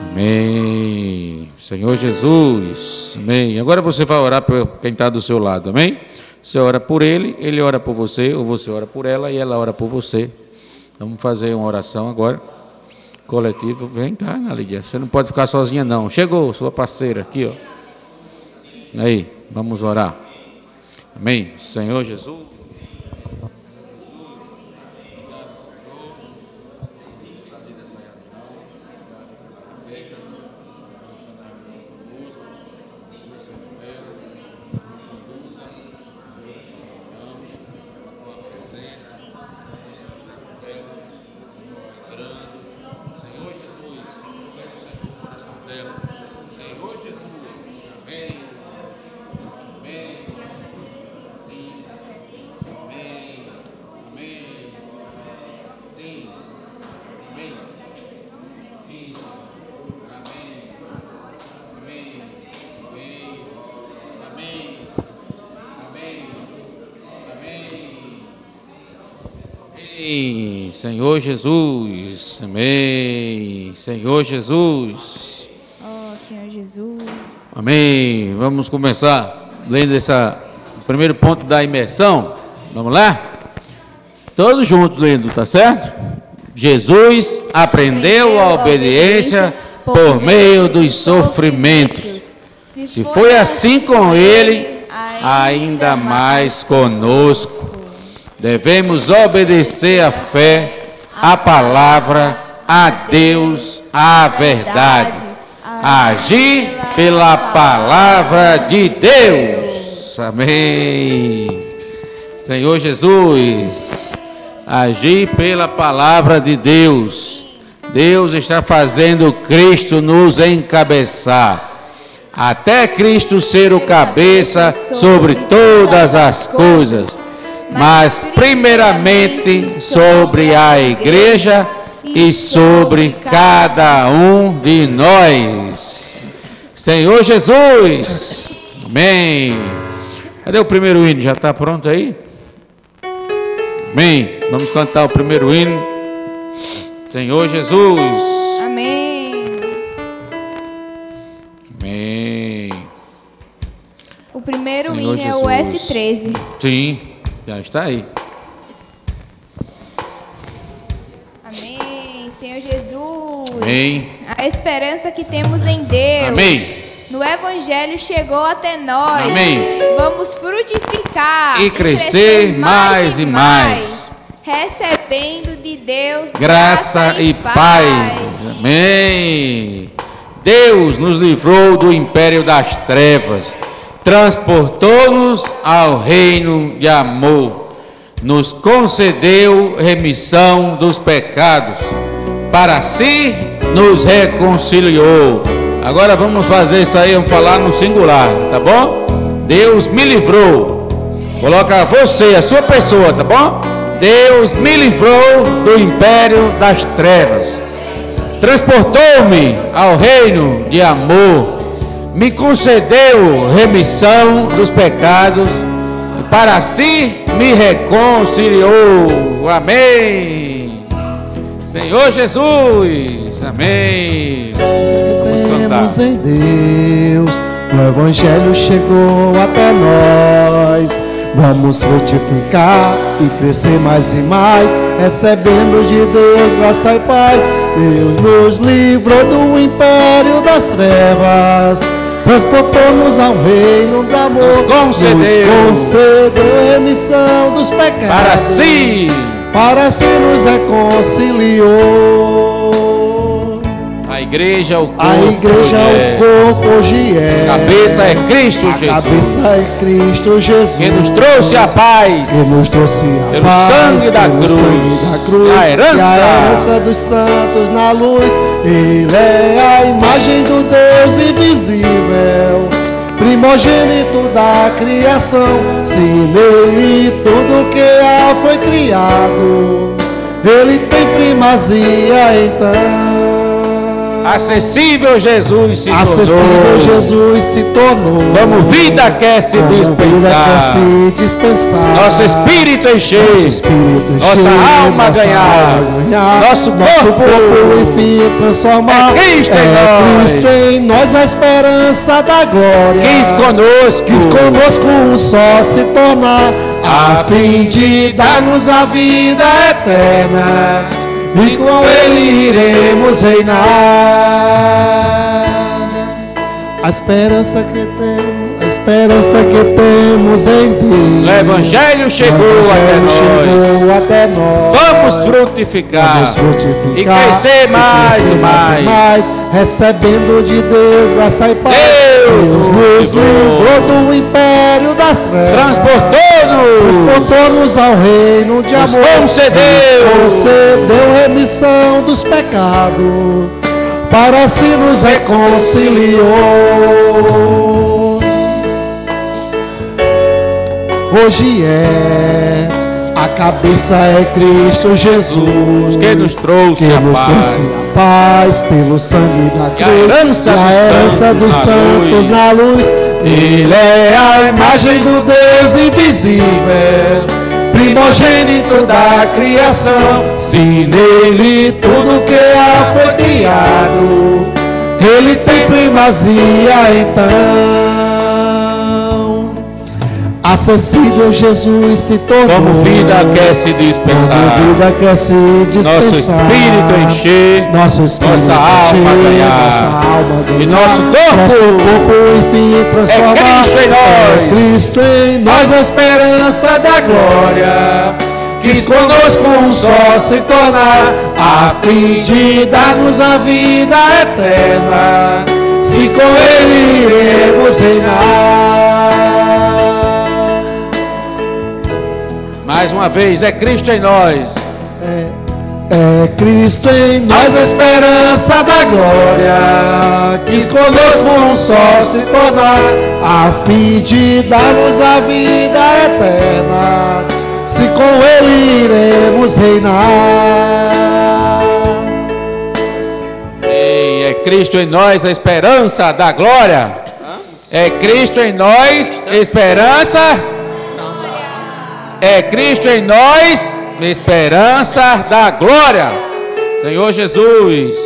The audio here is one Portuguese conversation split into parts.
Amém. Senhor Jesus. Amém. Agora você vai orar por quem está do seu lado. Amém? Você ora por ele, ele ora por você, ou você ora por ela e ela ora por você. Vamos fazer uma oração agora. Coletivo. Vem cá, Ana Lídia. Você não pode ficar sozinha, não. Chegou sua parceira aqui, ó. Aí, vamos orar. Amém. Senhor Jesus. Senhor Jesus, amém. Senhor Jesus. Oh, Senhor Jesus. Amém. Vamos começar lendo o primeiro ponto da imersão. Vamos lá? Todos juntos lendo, tá certo? Jesus aprendeu a obediência por meio dos sofrimentos. Se foi assim com ele, ainda mais conosco. Devemos obedecer à fé, à palavra, a Deus, à verdade. Agir pela palavra de Deus. Amém. Senhor Jesus, agir pela palavra de Deus. Deus está fazendo Cristo nos encabeçar. Até Cristo ser o cabeça sobre todas as coisas. Mas primeiramente sobre a igreja e sobre cada um de nós. Senhor Jesus. Amém. Cadê o primeiro hino? Já está pronto aí? Amém. Vamos cantar o primeiro hino. Senhor Jesus. Amém. Amém. O primeiro Senhor hino é o Jesus. S13. Sim. Já está aí. Amém. Senhor Jesus. Amém. A esperança que temos em Deus. Amém. No Evangelho chegou até nós. Amém. Vamos frutificar E crescer mais e mais. Recebendo de Deus Graça e paz. Amém. Deus nos livrou do império das trevas. Transportou-nos ao reino de amor, nos concedeu remissão dos pecados, para si nos reconciliou. Agora vamos fazer isso aí, vamos falar no singular, tá bom? Deus me livrou. Coloca você, a sua pessoa, tá bom? Deus me livrou do império das trevas, transportou-me ao reino de amor, me concedeu remissão dos pecados e para si me reconciliou. Amém. Senhor Jesus. Amém. Vamos cantar. Temos em Deus, o Evangelho chegou até nós. Vamos frutificar e crescer mais e mais, recebendo de Deus graça e paz. Deus nos livrou do império das trevas, transportou-nos ao reino do amor, nos concedeu remissão dos pecados, para si nos reconciliou. A igreja, o corpo, hoje é. Cabeça é Cristo Jesus. Cabeça é Cristo Jesus. Que nos trouxe a paz. Pelo sangue da cruz. A herança dos santos na luz. Ele é a imagem do Deus invisível, primogênito da criação. Se nele tudo que há foi criado, ele tem primazia então. Acessível Jesus se Acessível tornou. Jesus se tornou. Como vida quer se Como vida dispensar. quer se dispensar. Nosso espírito encher. Nosso espírito Nossa encher, alma nossa ganhar. alma ganhar, Nosso corpo corpo enfim transformar. É Cristo em nós. Cristo em nós a esperança da glória. Quis conosco. Quis conosco um só se tornar, a fim de dar-nos a vida eterna, e com Ele iremos reinar. A esperança que temos em Deus. O Evangelho chegou até nós. Vamos frutificar. E crescer mais e mais. Recebendo de Deus graça e paz. Deus nos livrou do império das trevas. Transportou-nos ao reino de Nos amor. concedeu remissão dos pecados, para si nos reconciliou. Hoje a cabeça é Cristo Jesus, que nos trouxe a paz pelo sangue da cruz, e a herança dos santos na luz. Ele é a imagem do Deus invisível, primogênito da criação. Se nele tudo que há foi criado, ele tem primazia então. Acessível Jesus se tornou. Como vida quer se dispensar. Como vida quer se dispensar. Nosso espírito encher. Nossa alma ganhar. E nosso corpo enfim transformar. É Cristo em nós. É Cristo em nós a esperança da glória. Quis conosco um só se tornar, a fim de dar-nos a vida eterna, se com Ele iremos reinar. Mais uma vez, é Cristo em nós. É Cristo em nós a esperança da glória. Quis conosco um só se tornar, a fim de dar-nos a vida eterna, se com Ele iremos reinar. Ei, é Cristo em nós a esperança da glória. É Cristo em nós esperança. É Cristo em nós esperança da glória. Senhor Jesus,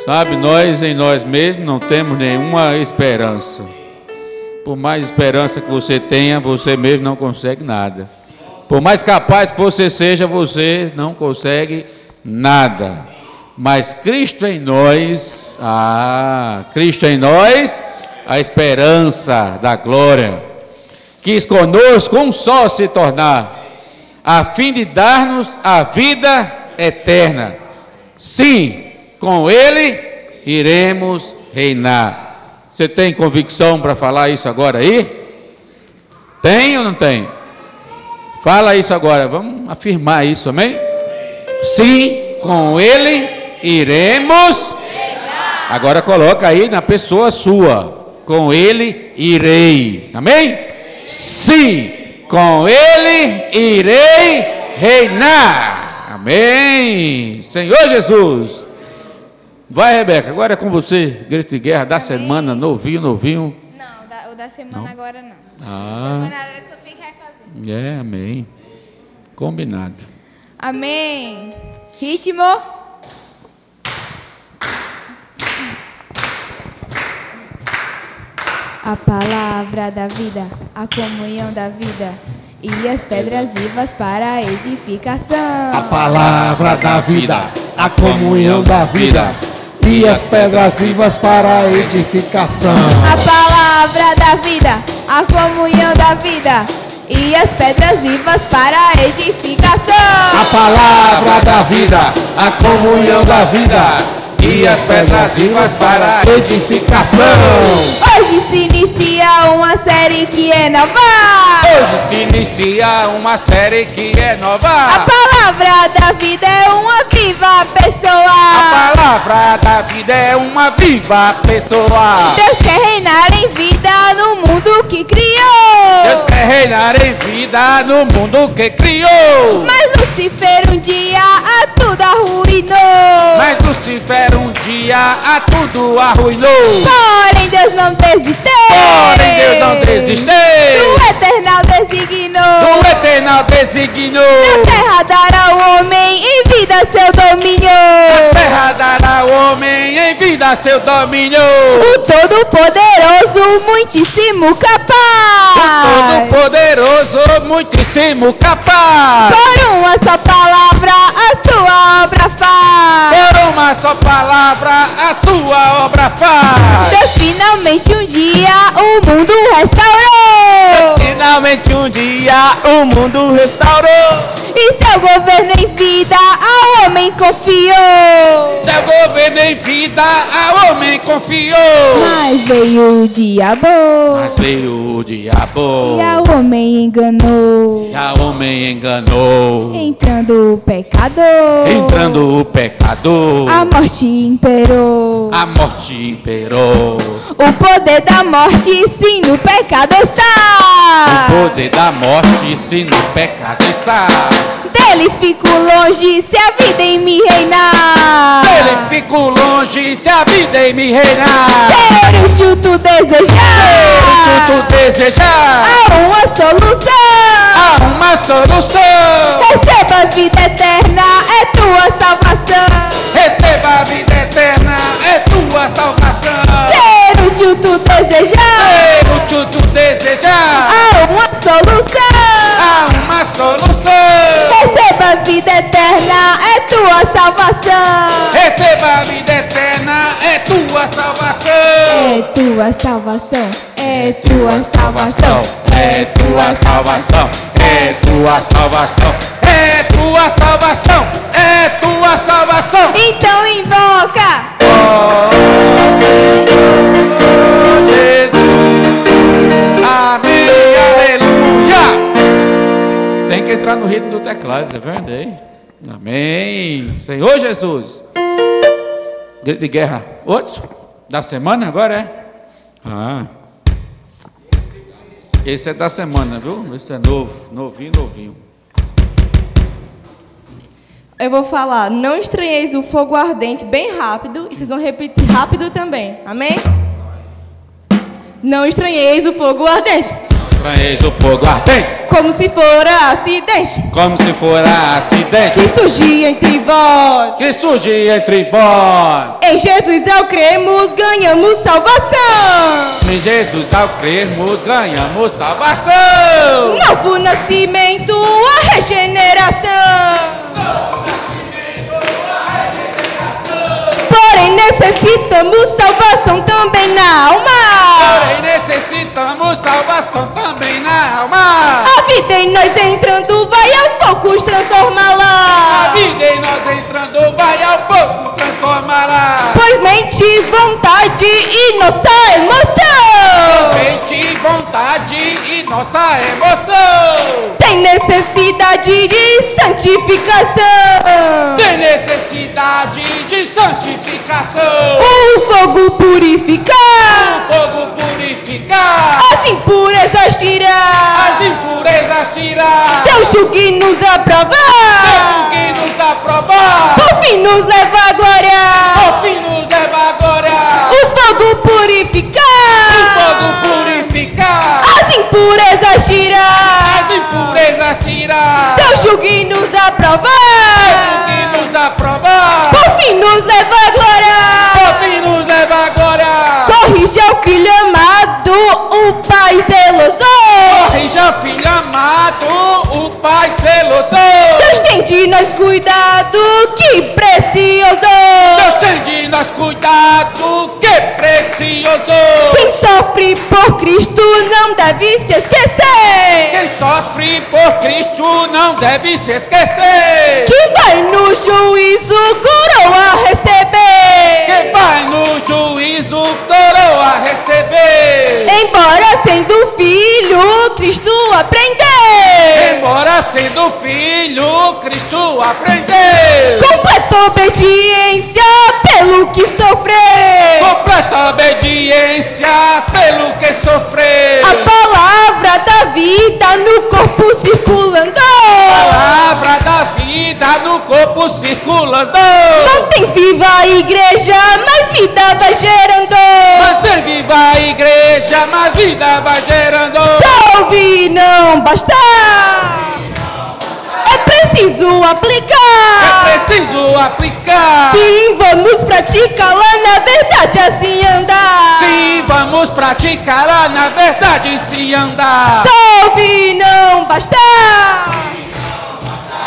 sabe, nós em nós mesmos não temos nenhuma esperança. Por mais esperança que você tenha, você mesmo não consegue nada. Por mais capaz que você seja, você não consegue nada. Mas Cristo em nós, Cristo em nós, a esperança da glória. Quis conosco um só se tornar, a fim de dar-nos a vida eterna. Sim, com Ele iremos reinar. Você tem convicção para falar isso agora aí? Tem ou não tem? Fala isso agora, vamos afirmar isso, amém? Sim, com Ele iremos reinar. Agora coloca aí na pessoa sua, com Ele irei, amém? Sim, com Ele irei reinar, amém? Senhor Jesus. Vai, Rebeca, agora é com você. Grito de guerra da semana, novinho. Não, o da semana não. Agora não. Semana só fica refazendo. É, amém. Combinado. Amém. Ritmo. A palavra da vida, a comunhão da vida e as pedras vivas para a edificação. A palavra da vida, a comunhão da vida e as pedras vivas para a edificação. A palavra da vida, a comunhão da vida e as pedras vivas para a edificação. A palavra da vida, a comunhão da vida e as pedras vivas para a edificação. Hoje se inicia uma série que é nova. Hoje se inicia uma série que é nova. A palavra da vida é uma viva pessoa. A palavra da vida é uma viva pessoa. Deus quer reinar em vida no mundo que criou. Deus quer reinar em vida no mundo que criou. Mas Lucifer um dia a tudo arruinou. Mas Lucifer um dia a tudo arruinou. Porém Deus não desistiu. Porém Deus não desistiu. Do eternal designou. Do eternal designou. Na terra dará ao homem em vida seu domínio. Na terra dará ao homem em vida seu domínio. O Todo-Poderoso, muitíssimo capaz. O Todo-Poderoso, muitíssimo capaz. Por uma só palavra a sua obra faz. Por uma só palavra a sua obra faz. Deus finalmente um dia o mundo restaurou. Finalmente um dia o mundo restaurou. E seu governo em vida ao homem confiou. Seu governo em vida ao homem confiou. Mas veio o diabo. Mas veio o diabo. E ao homem enganou. E ao homem enganou. Entrando o pecador. Entrando o pecador. A morte imperou. A morte imperou. O poder da morte sim no pecado está. O poder da morte sim no pecado está. Dele fico longe se a vida em mim reinar. Dele fico longe se a vida em me reinar. Ser útil tu desejar. Ser útil tu desejar. Há uma solução. Há uma solução. Receba a vida eterna, é tua salvação. Receba a vida eterna, é tua salvação. Ser útil tu desejar. Ser útil tu desejar. Há uma solução. Há uma solução. Receba a vida eterna, é tua salvação. Receba a vida eterna, é tua salvação. É tua salvação, é tua salvação. É tua salvação, é tua salvação, é tua salvação, é tua salvação. Então invoca. Oh, Jesus, amém, aleluia. Tem que entrar no ritmo do teclado, tá vendo aí? Amém, Senhor Jesus. Grito de guerra, outro? Da semana agora é? Ah, esse é da semana, viu? Esse é novo, novinho. Eu vou falar, não estranheis o fogo ardente bem rápido, e vocês vão repetir rápido também, amém? Não estranheis o fogo ardente. Estranheis o fogo ardente. Como se fora acidente. Como se fora acidente. Que surgia entre vós. Que surgia entre vós. Em Jesus ao cremos, ganhamos salvação. Em Jesus ao crermos, ganhamos salvação. Novo nascimento, a regeneração. Porém necessitamos salvação também na alma. Porém necessitamos salvação também na alma. A vida em nós entrando vai aos poucos transformá-la. A vida em nós entrando vai ao pouco transformá-la. Pois mente, vontade e nossa emoção. Mente, vontade e nossa emoção. Tem necessidade de santificação. Tem necessidade de santificação. O fogo purificar. O fogo purificar. As impurezas tirar. As impurezas tirar. Deus julgue nos aprovar. Deus que nos aprovar. Por fim nos leva à glória. Por fim nos leva à glória. O fogo purificar. O fogo purificar. As impurezas tirar. As impurezas tirar. Deus julgue nos aprovar. Deus que nos aprovar. Por fim nos leva à glória. Por fim nos leva à glória. Corrija o filho amado, o pai zeloso. Corrija, filho amado, o Pai zeloso. Deus tem de nós cuidado, que precioso. Deus tem de nós cuidado, que precioso. Quem sofre por Cristo não deve se esquecer. Quem sofre por Cristo não deve se esquecer. Que vai no juízo coroa receber. Que vai no juízo coroa receber. Embora sendo filho, Cristo aprendeu. Embora sendo filho, Cristo aprendeu. Completa obediência pelo que sofreu. Completa obediência pelo que sofreu. A palavra da vida no corpo circulando. Palavra da vida no corpo circulando. Mantém viva a igreja mais vida vai gerando. Manter viva a igreja, mais vida vai gerando. Só ouvir não basta. É preciso aplicar. É preciso aplicar. Sim, vamos praticar lá, na verdade assim andar. Sim, vamos praticar lá, na verdade se andar. Só ouvir não basta.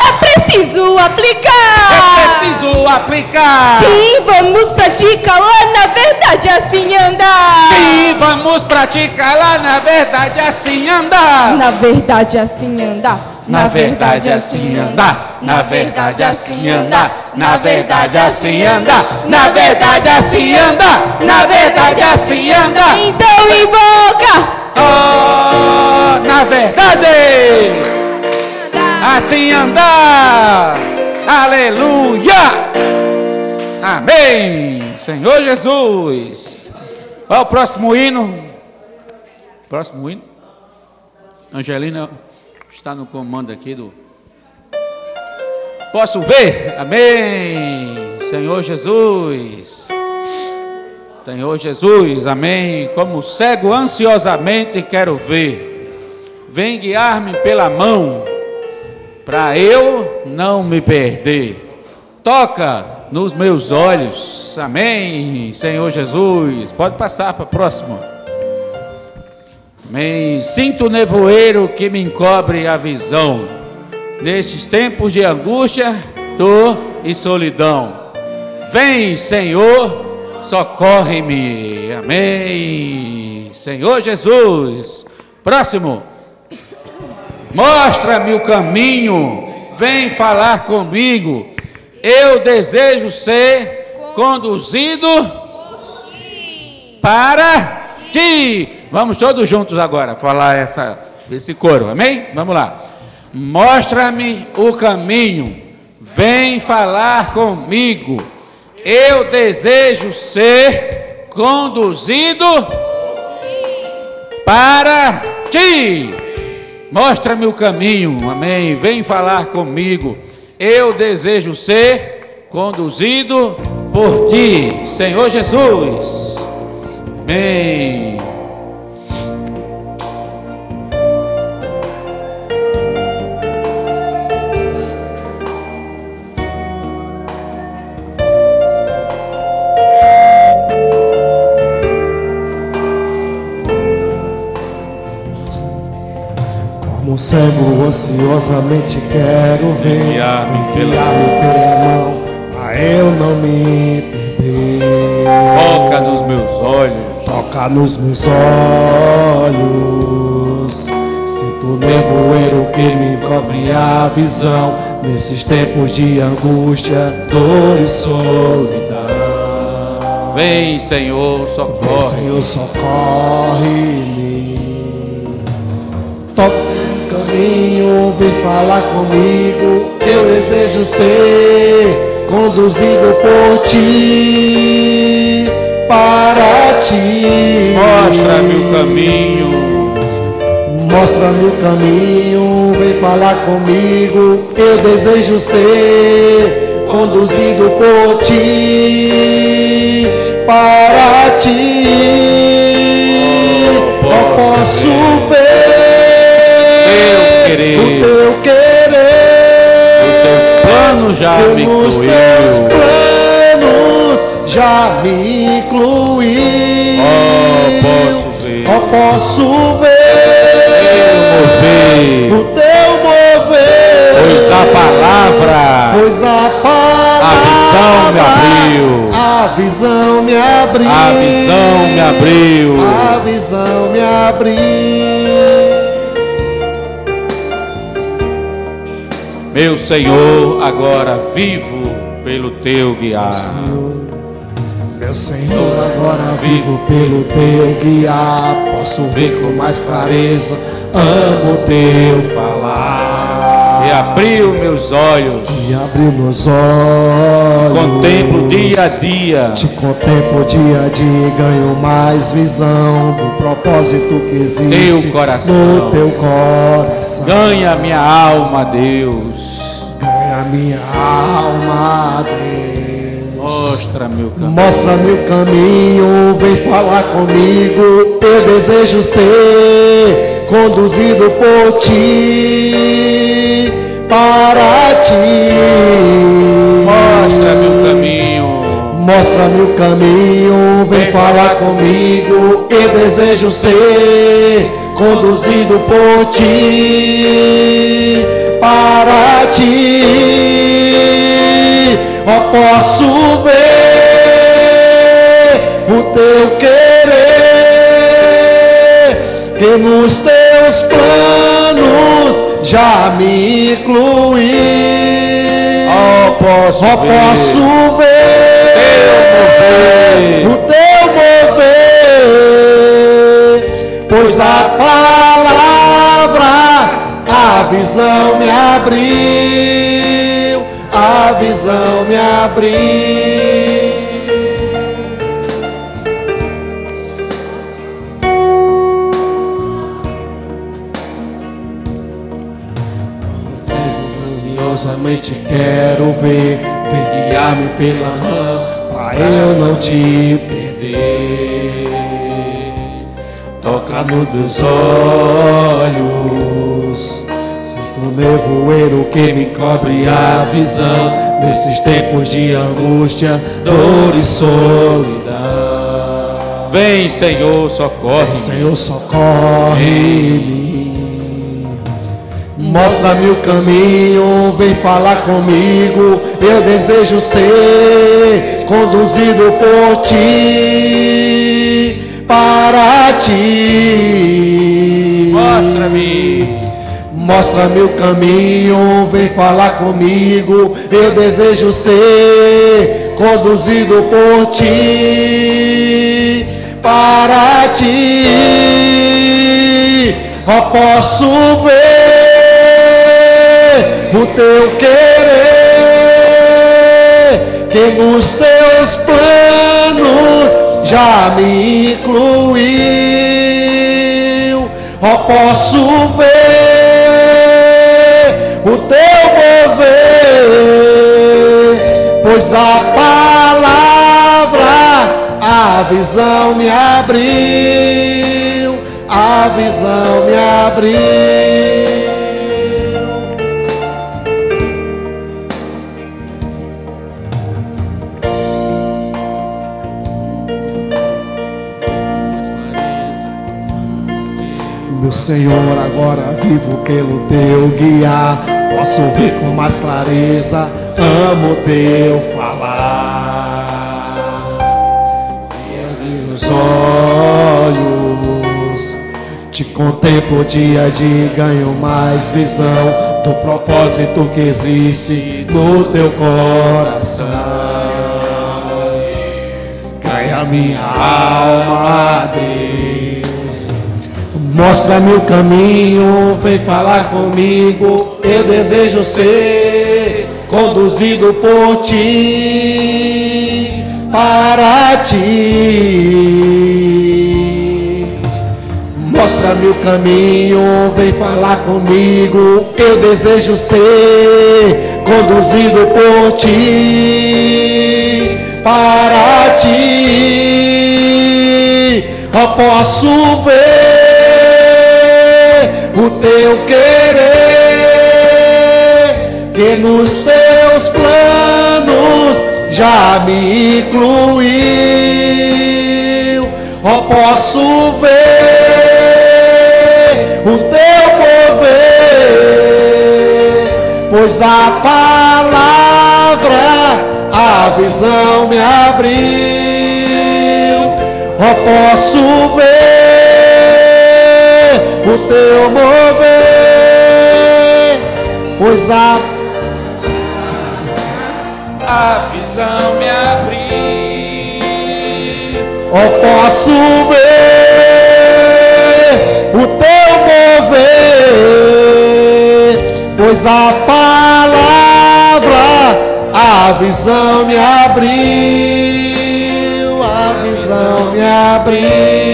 É preciso aplicar. É preciso aplicar. Sim, vamos praticar lá, na verdade assim andar. Sim, vamos praticar lá, na verdade assim andar. Na verdade assim andar. Na verdade assim andar. Na verdade assim andar. Na verdade assim andar. Na verdade assim andar. Na verdade assim andar. Então invoca. Oh, na verdade assim andar. Aleluia. Amém. Senhor Jesus. Qual é o próximo hino? Próximo hino. Angelina está no comando aqui do... Posso ver? Amém. Senhor Jesus. Senhor Jesus, amém. Como cego ansiosamente quero ver. Vem guiar-me pela mão, para eu não me perder. Toca nos meus olhos, amém. Senhor Jesus, pode passar para a próxima. Amém. Sinto o nevoeiro que me encobre a visão, nestes tempos de angústia, dor e solidão. Vem, Senhor, socorre-me, amém. Senhor Jesus. Próximo. Mostra-me o caminho, vem falar comigo. Eu desejo ser conduzido para ti. Vamos todos juntos agora falar esse coro, amém? Vamos lá. Mostra-me o caminho, vem falar comigo. Eu desejo ser conduzido para ti. Mostra-me o caminho, amém. Vem falar comigo. Eu desejo ser conduzido por ti, Senhor Jesus. Amém. Como cego ansiosamente quero ver, guiar-me pela mão, pra eu não me perder. Toca nos meus olhos, toca nos meus olhos. Sinto o nevoeiro que me cobre a visão, nesses tempos de angústia, dor e solidão. Vem, Senhor, socorre. Vem, Senhor, socorre-me. Toca caminho, vem falar comigo. Eu desejo ser conduzido por ti, para ti. Mostra-me o caminho, mostra-me o caminho, vem falar comigo. Eu desejo ser conduzido por ti, para ti. Eu posso ver o teu querer, os teus planos já me incluiu. Os teus planos já me incluiu. Posso ver. Posso ver o teu mover. Pois a palavra, a visão me abriu. A visão me abriu. A visão me abriu. A visão me abriu. Meu Senhor, agora vivo pelo teu guiar. Meu Senhor, agora vivo pelo teu guiar. Posso ver com mais clareza, amo teu falar. E abriu meus olhos. E abriu meus olhos. Contemplo dia a dia. Te contemplo dia a dia e ganho mais visão do propósito que existe teu coração. No teu coração. Ganha minha alma, Deus. Ganha minha alma, Deus. Mostra-me o caminho. Mostra-me o caminho, vem falar comigo. Eu desejo ser conduzido por ti, para ti. Mostra-me o caminho. Mostra-me o caminho, vem falar comigo. Eu desejo ser conduzido por ti, para ti. Ó, posso ver o teu querer, que nos teus planos já me incluiu. Ó, posso ver o teu mover, pois a palavra, a visão me abriu, a visão me abriu. Ansiosamente quero ver, vem guiar-me pela mão, pra eu não te perder. Toca nos meus olhos, sinto um nevoeiro que me cobre a visão, nesses tempos de angústia, dor e solidão. Vem, Senhor, socorre. Vem, Senhor, socorre-me. Mostra-me o caminho, vem falar comigo. Eu desejo ser conduzido por ti, para ti. Mostra-me. Mostra-me o caminho, vem falar comigo. Eu desejo ser conduzido por ti, para ti. Ó, posso ver o teu querer, que nos teus planos já me incluiu. Ó, posso ver o teu mover, pois a palavra, a visão me abriu, a visão me abriu. Meu Senhor, agora vivo pelo teu guiar, posso ver com mais clareza, amo teu falar. Abri os olhos, te contemplo dia a dia, ganho mais visão do propósito que existe no teu coração. Ganha minha alma, Deus. Mostra-me o caminho, vem falar comigo. Eu desejo ser conduzido por ti, para ti. Mostra-me o caminho, vem falar comigo. Eu desejo ser conduzido por ti, para ti. Eu posso ver o teu querer, que nos teus planos já me incluiu. Eu posso ver o teu mover, pois a palavra, a visão me abriu. Eu posso ver o teu mover, pois a visão me abriu. Eu posso ver o teu mover, pois a palavra, a visão me abriu, a visão me abriu.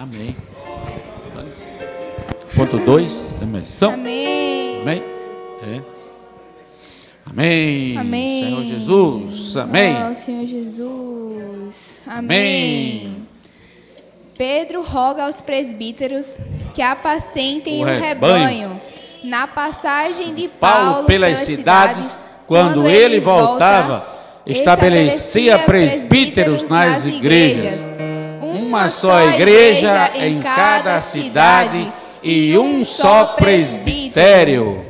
Amém. Ponto 2, eleição. Amém. Amém. É. Amém. Amém. Senhor Jesus. Amém. Ó Senhor Jesus. Amém. Amém. Pedro roga aos presbíteros que apacentem O o rebanho. rebanho. Na passagem de Paulo pelas cidades, quando ele voltava, estabelecia presbíteros nas igrejas. Uma só igreja em cada cidade e um só presbitério.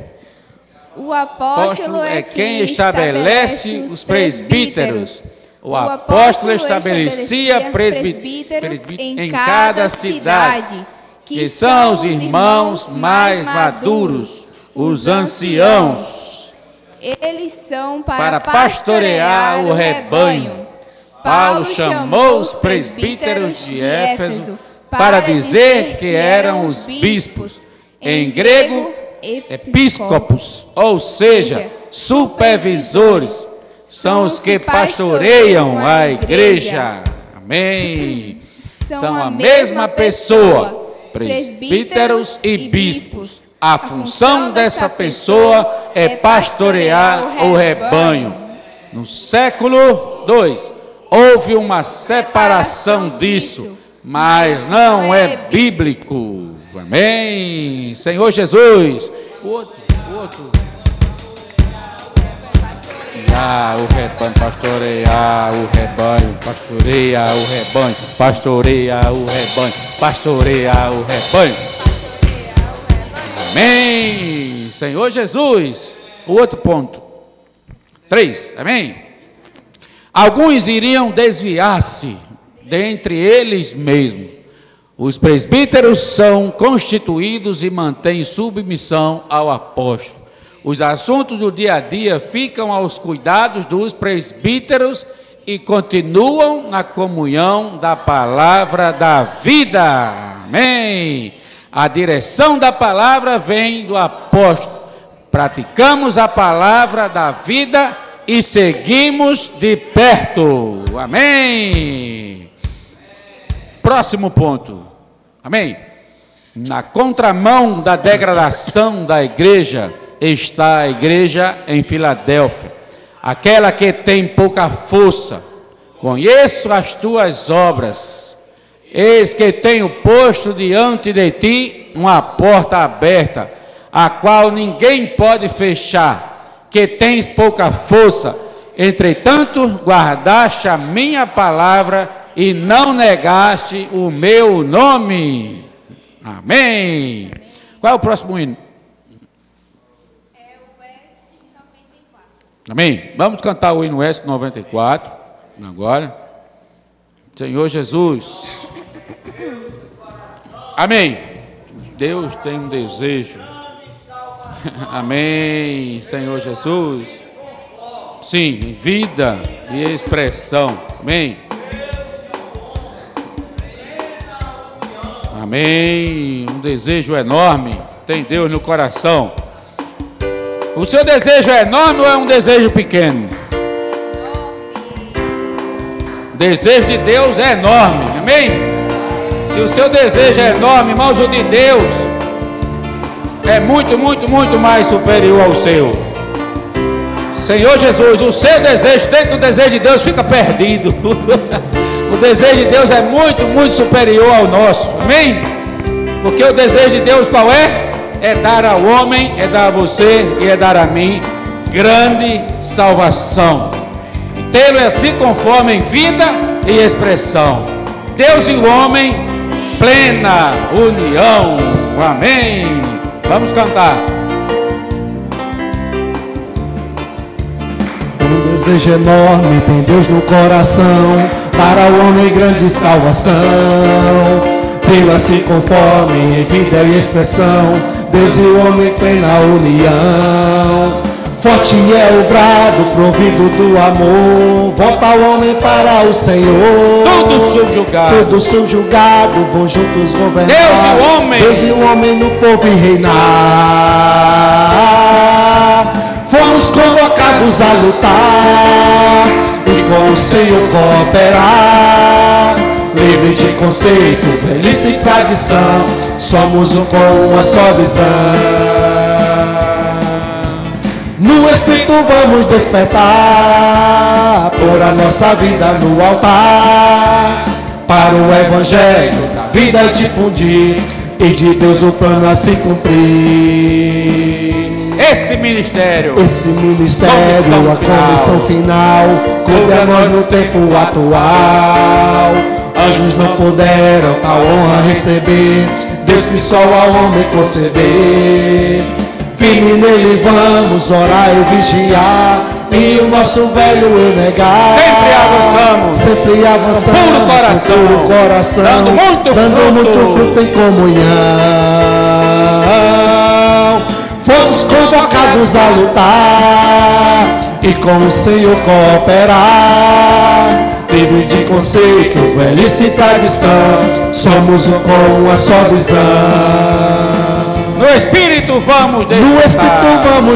O apóstolo é quem estabelece os presbíteros. O apóstolo estabelecia presbíteros em cada cidade, que são os irmãos mais maduros, os anciãos, Eles são para pastorear o rebanho. Paulo chamou os presbíteros de Éfeso para dizer que eram os bispos, em grego, episcopos, ou seja, supervisores, são os que pastoreiam a igreja. Amém. São a mesma pessoa, presbíteros e bispos. A função dessa pessoa é pastorear o rebanho. No século II, houve uma separação disso, mas não é bíblico. Amém. Senhor Jesus. O outro. O rebanho, pastorear o rebanho, pastoreia o rebanho, pastoreia o rebanho, pastoreia o rebanho. Amém. Senhor Jesus. O outro ponto. 3. Amém. Alguns iriam desviar-se dentre eles mesmos. Os presbíteros são constituídos e mantêm submissão ao apóstolo. Os assuntos do dia a dia ficam aos cuidados dos presbíteros e continuam na comunhão da palavra da vida. Amém. A direção da palavra vem do apóstolo. Praticamos a palavra da vida e seguimos de perto. Amém. Próximo ponto. Amém. Na contramão da degradação da igreja está a igreja em Filadélfia, aquela que tem pouca força. Conheço as tuas obras. Eis que tenho posto diante de ti uma porta aberta, a qual ninguém pode fechar, que tens pouca força. Entretanto, guardaste a minha palavra e não negaste o meu nome. Amém. Qual é o próximo hino? É o S94. Amém. Vamos cantar o hino S94 agora. Senhor Jesus. Amém. Deus tem um desejo. Amém. Senhor Jesus. Sim, vida e expressão. Amém. Amém. Um desejo enorme. Tem Deus no coração. O seu desejo é enorme ou é um desejo pequeno? O desejo de Deus é enorme. Amém? Se o seu desejo é enorme, irmãos, o de Deus é muito, muito, muito mais superior ao seu. Senhor Jesus, o seu desejo dentro do desejo de Deus fica perdido. O desejo de Deus é muito, muito superior ao nosso. Amém? Porque o desejo de Deus qual é? É dar ao homem, é dar a você e é dar a mim grande salvação. E tê-lo é assim conforme em vida e expressão. Deus e o homem, plena união. Amém. Vamos cantar. Um desejo enorme tem Deus no coração, para o homem grande salvação. Tê-lo assim conforme em vida e expressão. Deus e o homem plena união. Forte é o brado provido do amor. Volta o homem para o Senhor. Tudo subjugado. Tudo subjugado, vão juntos governar. Deus e o homem. Deus e o homem no povo e reinar. Fomos convocados a lutar e com o Senhor cooperar. livre de conceito, velhice e tradição, somos um com uma só visão. No Espírito vamos despertar, pôr a nossa vida no altar, para o Evangelho da vida difundir, e de Deus o plano a se cumprir. Esse ministério, a comissão final, coube a nós no tempo atual. Anjos não puderam tal honra receber, Deus que só ao homem conceder. Firme nele vamos orar e vigiar, e o nosso velho eu negar. Sempre avançamos, puro coração, dando muito fruto em comunhão. Fomos convocados a lutar e com o Senhor cooperar. Livre de conceito, velhice e tradição, somos um com uma só visão. No Espírito vamos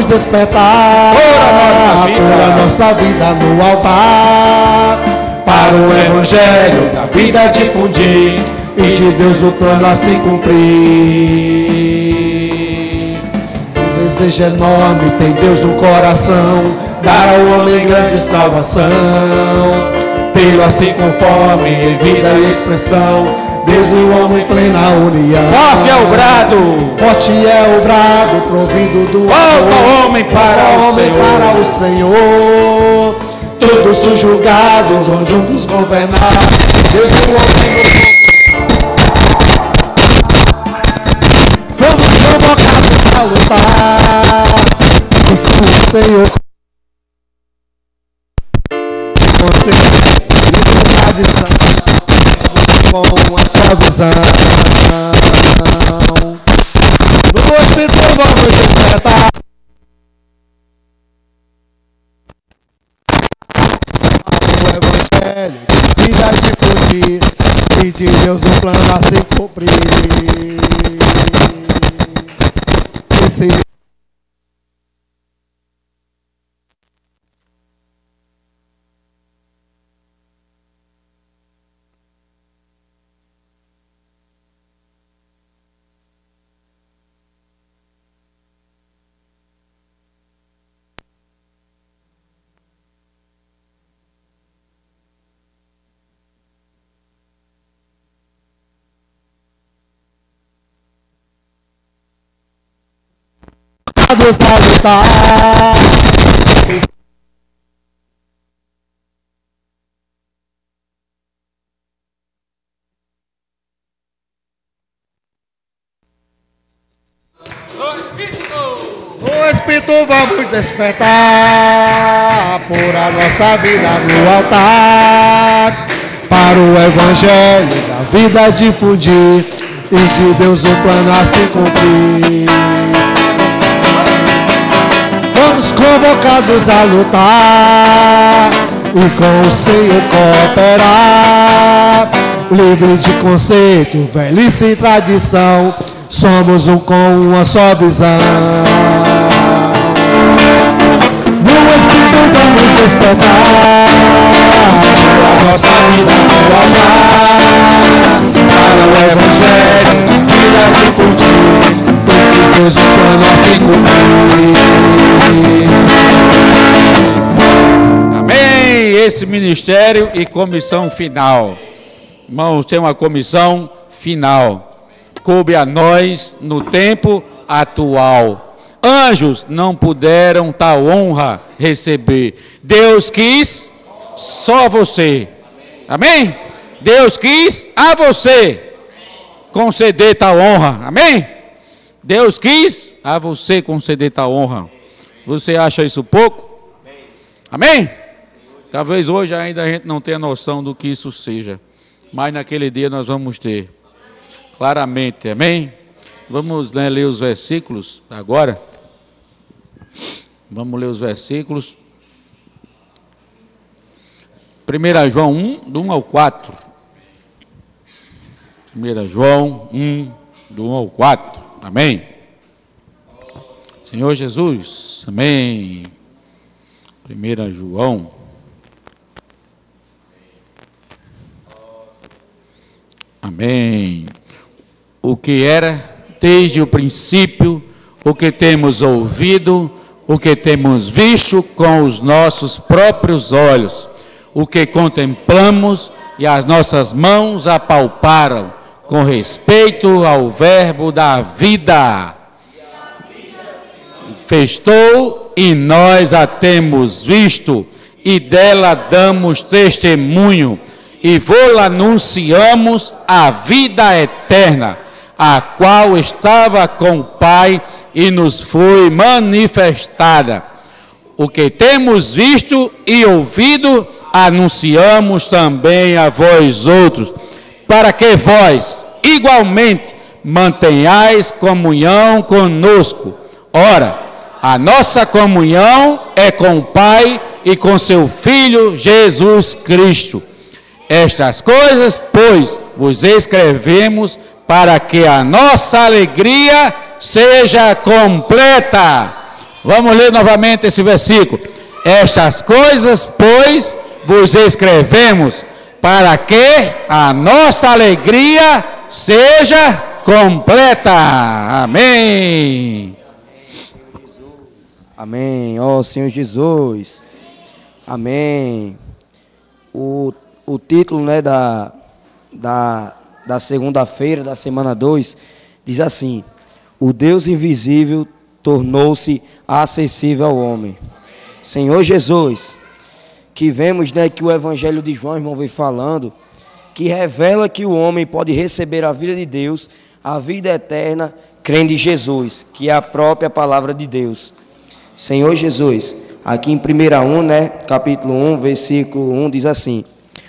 despertar, pôr a nossa vida no altar, para o Evangelho da vida difundir, e de Deus o plano a se cumprir. Um desejo enorme tem Deus no coração, dar ao homem grande salvação, tê-lo assim conforme em vida e expressão, Deus e o homem em plena união. Forte é o brado, provido do amor, homem para o Senhor. Todos subjugados vão juntos governar, Deus e o homem no fomos convocados a lutar, e com o Senhor de conselho e tradição, com a sua visão. No Espírito vamos despertar, o Evangelho de vida difundir, e de Deus um plano a se cumprir. Esse Deus a lutar. No Espírito vamos despertar, pôr a nossa vida no altar, para o Evangelho da vida difundir, e de Deus o plano a se cumprir. Fomos convocados a lutar e com o Senhor cooperar. Livre de conceito, velhice e tradição, somos um com uma só visão. No Espírito vamos despertar, a nossa vida no altar, para o Evangelho, vida difundir, de Deus o plano a se cumprir. Amém. Esse ministério e comissão final. Irmãos, tem uma comissão final. Coube a nós no tempo atual. Anjos não puderam tal honra receber. Deus quis só você. Amém? Deus quis a você conceder tal honra. Amém? Deus quis a você conceder tal honra. Você acha isso pouco? Amém? Talvez hoje ainda a gente não tenha noção do que isso seja. Mas naquele dia nós vamos ter claramente, amém? Vamos ler os versículos agora. Vamos ler os versículos. 1 João 1, do 1 ao 4. 1 João 1, do 1 ao 4. Amém? Senhor Jesus, amém. 1 João. Amém. O que era desde o princípio, o que temos ouvido, o que temos visto com os nossos próprios olhos, o que contemplamos e as nossas mãos apalparam, com respeito ao verbo da vida. Festou e nós a temos visto, e dela damos testemunho, e vô-la anunciamos a vida eterna, a qual estava com o Pai e nos foi manifestada. O que temos visto e ouvido, anunciamos também a vós outros, para que vós, igualmente, mantenhais comunhão conosco. Ora, a nossa comunhão é com o Pai e com seu Filho Jesus Cristo. Estas coisas, pois, vos escrevemos para que a nossa alegria seja completa. Vamos ler novamente esse versículo. Estas coisas, pois, vos escrevemos para que a nossa alegria seja completa. Amém. Amém, ó Senhor Jesus, amém. O título, né, da segunda-feira, da semana 2, diz assim: o Deus invisível tornou-se acessível ao homem. Senhor Jesus, que vemos, né, que o Evangelho de João, irmão, vem falando, que revela que o homem pode receber a vida de Deus, a vida eterna, crendo em Jesus, que é a própria palavra de Deus. Senhor Jesus, aqui em 1 né, capítulo 1, versículo 1, diz assim: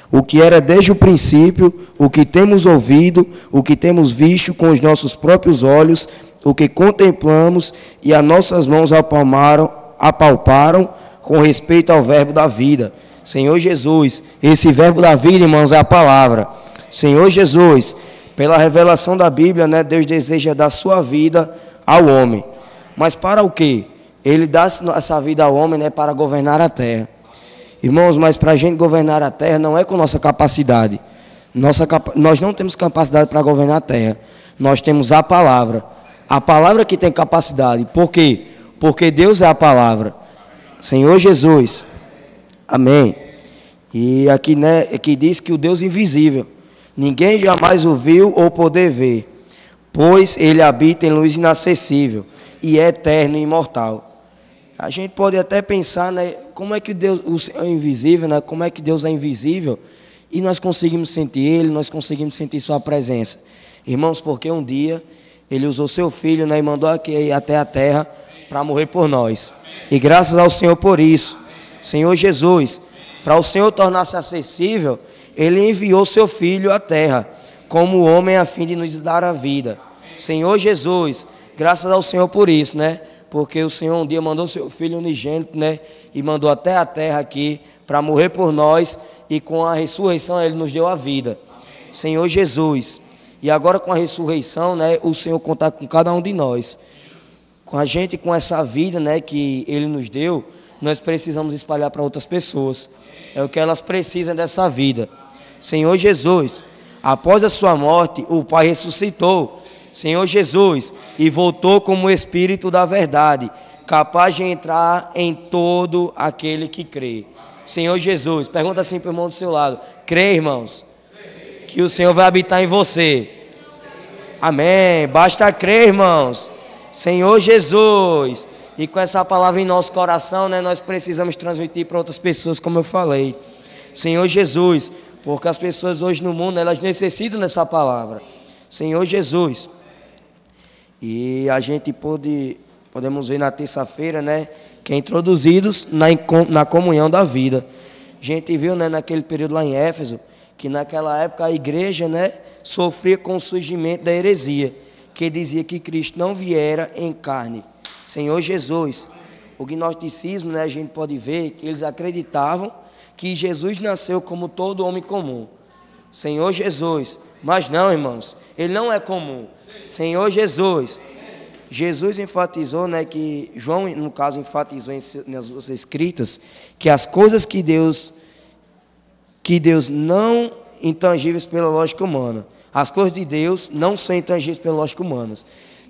o que era desde o princípio, o que temos ouvido, o que temos visto com os nossos próprios olhos, o que contemplamos e as nossas mãos apalparam com respeito ao verbo da vida. Senhor Jesus, esse verbo da vida, irmãos, é a palavra. Senhor Jesus, pela revelação da Bíblia, né, Deus deseja dar sua vida ao homem. Mas para o quê? Ele dá essa vida ao homem, né, para governar a terra. Irmãos, mas para a gente governar a terra não é com nossa capacidade. Nós não temos capacidade para governar a terra. Nós temos a palavra. A palavra que tem capacidade. Por quê? Porque Deus é a palavra. Senhor Jesus. Amém. E aqui, né, aqui diz que o Deus invisível, ninguém jamais o viu ou poder ver, pois ele habita em luz inacessível e é eterno e imortal. A gente pode até pensar, né, como é que Deus é invisível, né, como é que Deus é invisível e nós conseguimos sentir Ele, nós conseguimos sentir Sua presença. Irmãos, porque um dia Ele usou Seu Filho, né, e mandou aqui até a terra para morrer por nós. E graças ao Senhor por isso. Senhor Jesus, para o Senhor tornar-se acessível, Ele enviou Seu Filho à terra, como homem a fim de nos dar a vida. Senhor Jesus, graças ao Senhor por isso, né? Porque o Senhor um dia mandou Seu Filho unigênito, né? E mandou até a terra aqui para morrer por nós. E com a ressurreição Ele nos deu a vida. Senhor Jesus. E agora com a ressurreição, né? O Senhor contar com cada um de nós. Com a gente, com essa vida, né? Que Ele nos deu, nós precisamos espalhar para outras pessoas. É o que elas precisam dessa vida. Senhor Jesus, após a Sua morte, o Pai ressuscitou. Senhor Jesus, e voltou como o Espírito da verdade, capaz de entrar em todo aquele que crê. Senhor Jesus, pergunta assim para o irmão do seu lado: crê, irmãos, que o Senhor vai habitar em você? Amém, basta crer, irmãos. Senhor Jesus, e com essa palavra em nosso coração, né, nós precisamos transmitir para outras pessoas, como eu falei. Senhor Jesus, porque as pessoas hoje no mundo, elas necessitam dessa palavra. Senhor Jesus. E a gente podemos ver na terça-feira, né, que é introduzidos na comunhão da vida. A gente viu, né, naquele período lá em Éfeso, que naquela época a igreja, né, sofria com o surgimento da heresia, que dizia que Cristo não viera em carne. Senhor Jesus, o gnosticismo, né, a gente pode ver que eles acreditavam que Jesus nasceu como todo homem comum. Senhor Jesus, mas não, irmãos, Ele não é comum. Senhor Jesus, Jesus enfatizou, né, que João, no caso, enfatizou nas suas escritas, que as coisas que Deus não intangíveis pela lógica humana, As coisas de Deus não são intangíveis pela lógica humana.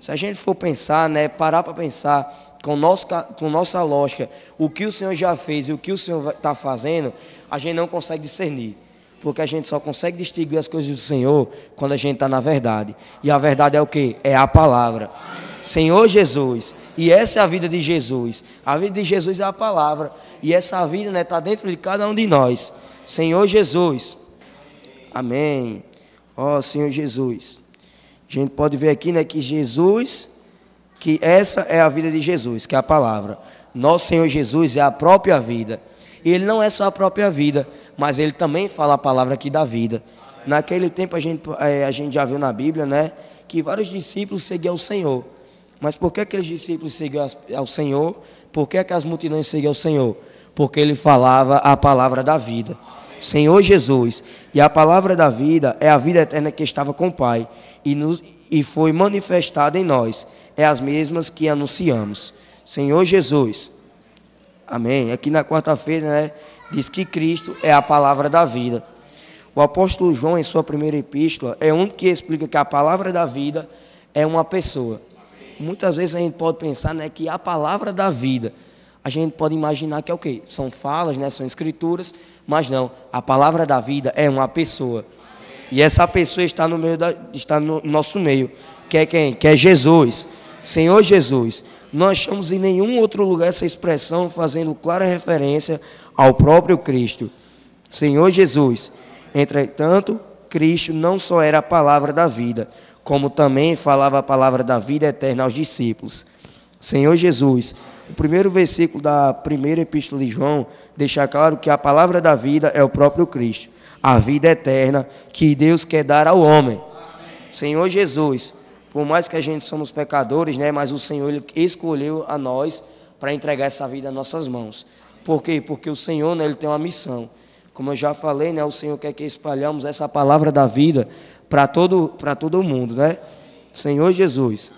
Se a gente for pensar, né, parar para pensar com nossa lógica, o que o Senhor já fez e o que o Senhor está fazendo, a gente não consegue discernir. Porque a gente só consegue distinguir as coisas do Senhor quando a gente está na verdade. E a verdade é o quê? É a palavra. Senhor Jesus. E essa é a vida de Jesus. A vida de Jesus é a palavra. E essa vida, né, está dentro de cada um de nós. Senhor Jesus. Amém. Ó, Senhor Jesus. A gente pode ver aqui, né, que Jesus, que essa é a vida de Jesus, que é a palavra. Nosso Senhor Jesus é a própria vida. E Ele não é só a própria vida, mas Ele também fala a palavra aqui da vida. Naquele tempo a gente já viu na Bíblia, né, que vários discípulos seguiam ao Senhor. Mas por que aqueles discípulos seguiam ao Senhor? Por que as multidões seguiam ao Senhor? Porque Ele falava a palavra da vida. Senhor Jesus. E a palavra da vida é a vida eterna que estava com o Pai e foi manifestada em nós. É as mesmas que anunciamos. Senhor Jesus. Amém. Aqui na quarta-feira, né, diz que Cristo é a palavra da vida. O apóstolo João, em sua primeira epístola, é um que explica que a palavra da vida é uma pessoa. Muitas vezes a gente pode pensar, né, que a palavra da vida, a gente pode imaginar que é o quê? São falas, né, são escrituras, mas não. A palavra da vida é uma pessoa. E essa pessoa está no nosso meio. Que é quem? Que é Jesus. Senhor Jesus. Não achamos em nenhum outro lugar essa expressão fazendo clara referência ao próprio Cristo. Senhor Jesus. Entretanto, Cristo não só era a palavra da vida, como também falava a palavra da vida eterna aos discípulos. Senhor Jesus. O primeiro versículo da primeira epístola de João deixa claro que a palavra da vida é o próprio Cristo. A vida eterna que Deus quer dar ao homem. Senhor Jesus. Por mais que a gente somos pecadores, né, mas o Senhor Ele escolheu a nós para entregar essa vida às nossas mãos. Por quê? Porque o Senhor, né, Ele tem uma missão. Como eu já falei, né, o Senhor quer que espalhamos essa palavra da vida para todo o mundo, né? Senhor Jesus.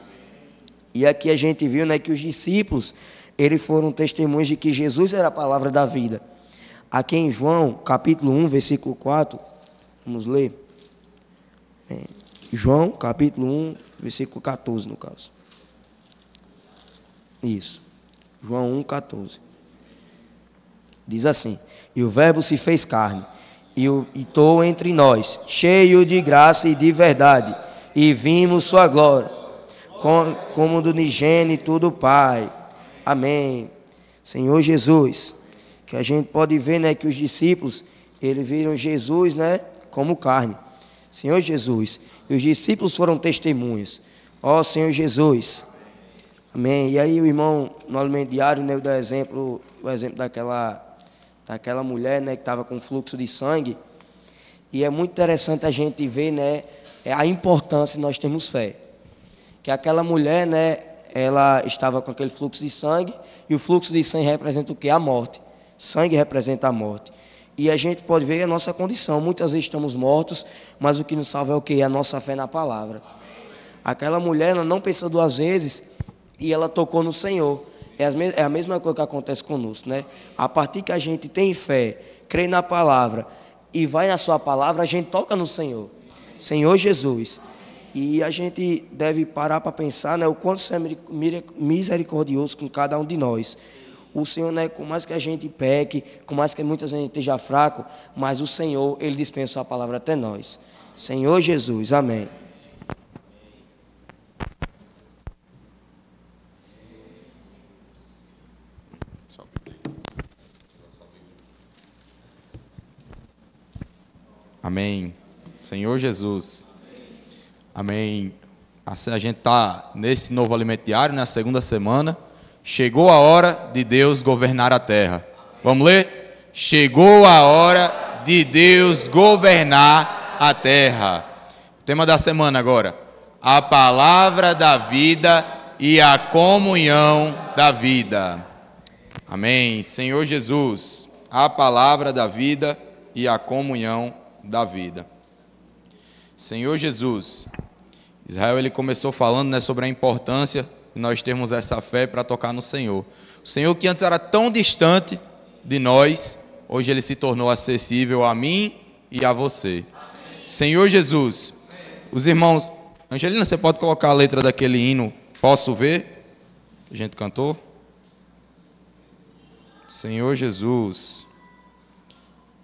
E aqui a gente viu, né, que os discípulos, eles foram testemunhas de que Jesus era a palavra da vida. Aqui em João, capítulo 1, versículo 4, vamos ler. João, capítulo 1, versículo 14, no caso. Isso. João 1, 14. Diz assim: E o Verbo se fez carne, e habitou entre nós, cheio de graça e de verdade, e vimos sua glória, como do unigênito do Pai. Amém. Senhor Jesus, que a gente pode ver, né, que os discípulos, eles viram Jesus, né, como carne. Senhor Jesus, e os discípulos foram testemunhas. Ó Senhor Jesus. Amém. E aí o irmão, no alimento diário, né, deu o exemplo daquela mulher, né, que estava com fluxo de sangue. E é muito interessante a gente ver, né, a importância de nós termos fé. Que aquela mulher, né, ela estava com aquele fluxo de sangue, e o fluxo de sangue representa o quê? A morte. Sangue representa a morte. E a gente pode ver a nossa condição. Muitas vezes estamos mortos, mas o que nos salva é o quê? A nossa fé na palavra. Aquela mulher, ela não pensou duas vezes e ela tocou no Senhor. É a mesma coisa que acontece conosco, né? A partir que a gente tem fé, crê na palavra e vai na sua palavra, a gente toca no Senhor. Senhor Jesus. E a gente deve parar para pensar, né, o quanto você é misericordioso com cada um de nós. O Senhor, né, com mais que a gente peque, com mais que muitas vezes a gente esteja fraco, mas o Senhor, Ele dispensa a palavra até nós. Senhor Jesus, amém. Amém. Senhor Jesus. Amém. A gente está nesse novo alimento diário, na segunda semana. Chegou a hora de Deus governar a terra. Vamos ler? Chegou a hora de Deus governar a terra. O tema da semana agora: a palavra da vida e a comunhão da vida. Amém. Senhor Jesus, a palavra da vida e a comunhão da vida. Senhor Jesus, Israel, ele começou falando, né, sobre a importância de nós termos essa fé para tocar no Senhor. O Senhor, que antes era tão distante de nós, hoje ele se tornou acessível a mim e a você. Senhor Jesus, Os irmãos... Angelina, você pode colocar a letra daquele hino, Posso Ver? Que a gente cantou. Senhor Jesus.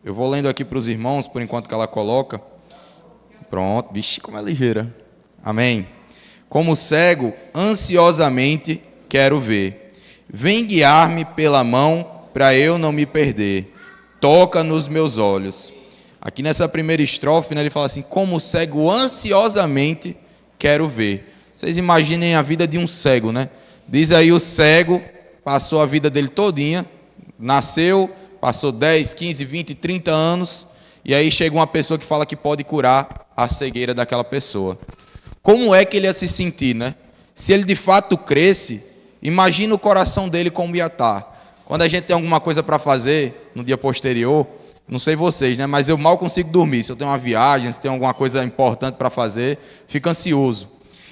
Eu vou lendo aqui para os irmãos, por enquanto que ela coloca. Pronto. Vixe, como é ligeira. Amém. Como cego, ansiosamente quero ver. Vem guiar-me pela mão, para eu não me perder. Toca nos meus olhos. Aqui nessa primeira estrofe, né, ele fala assim, como cego, ansiosamente quero ver. Vocês imaginem a vida de um cego, né? Diz aí, o cego passou a vida dele todinha, nasceu, passou 10, 15, 20, 30 anos, e aí chega uma pessoa que fala que pode curar a cegueira daquela pessoa. Como é que ele ia se sentir, né? Se ele de fato cresce, imagina o coração dele como ia estar. Quando a gente tem alguma coisa para fazer no dia posterior, não sei vocês, né? Mas eu mal consigo dormir. Se eu tenho uma viagem, se tem alguma coisa importante para fazer, fico ansioso.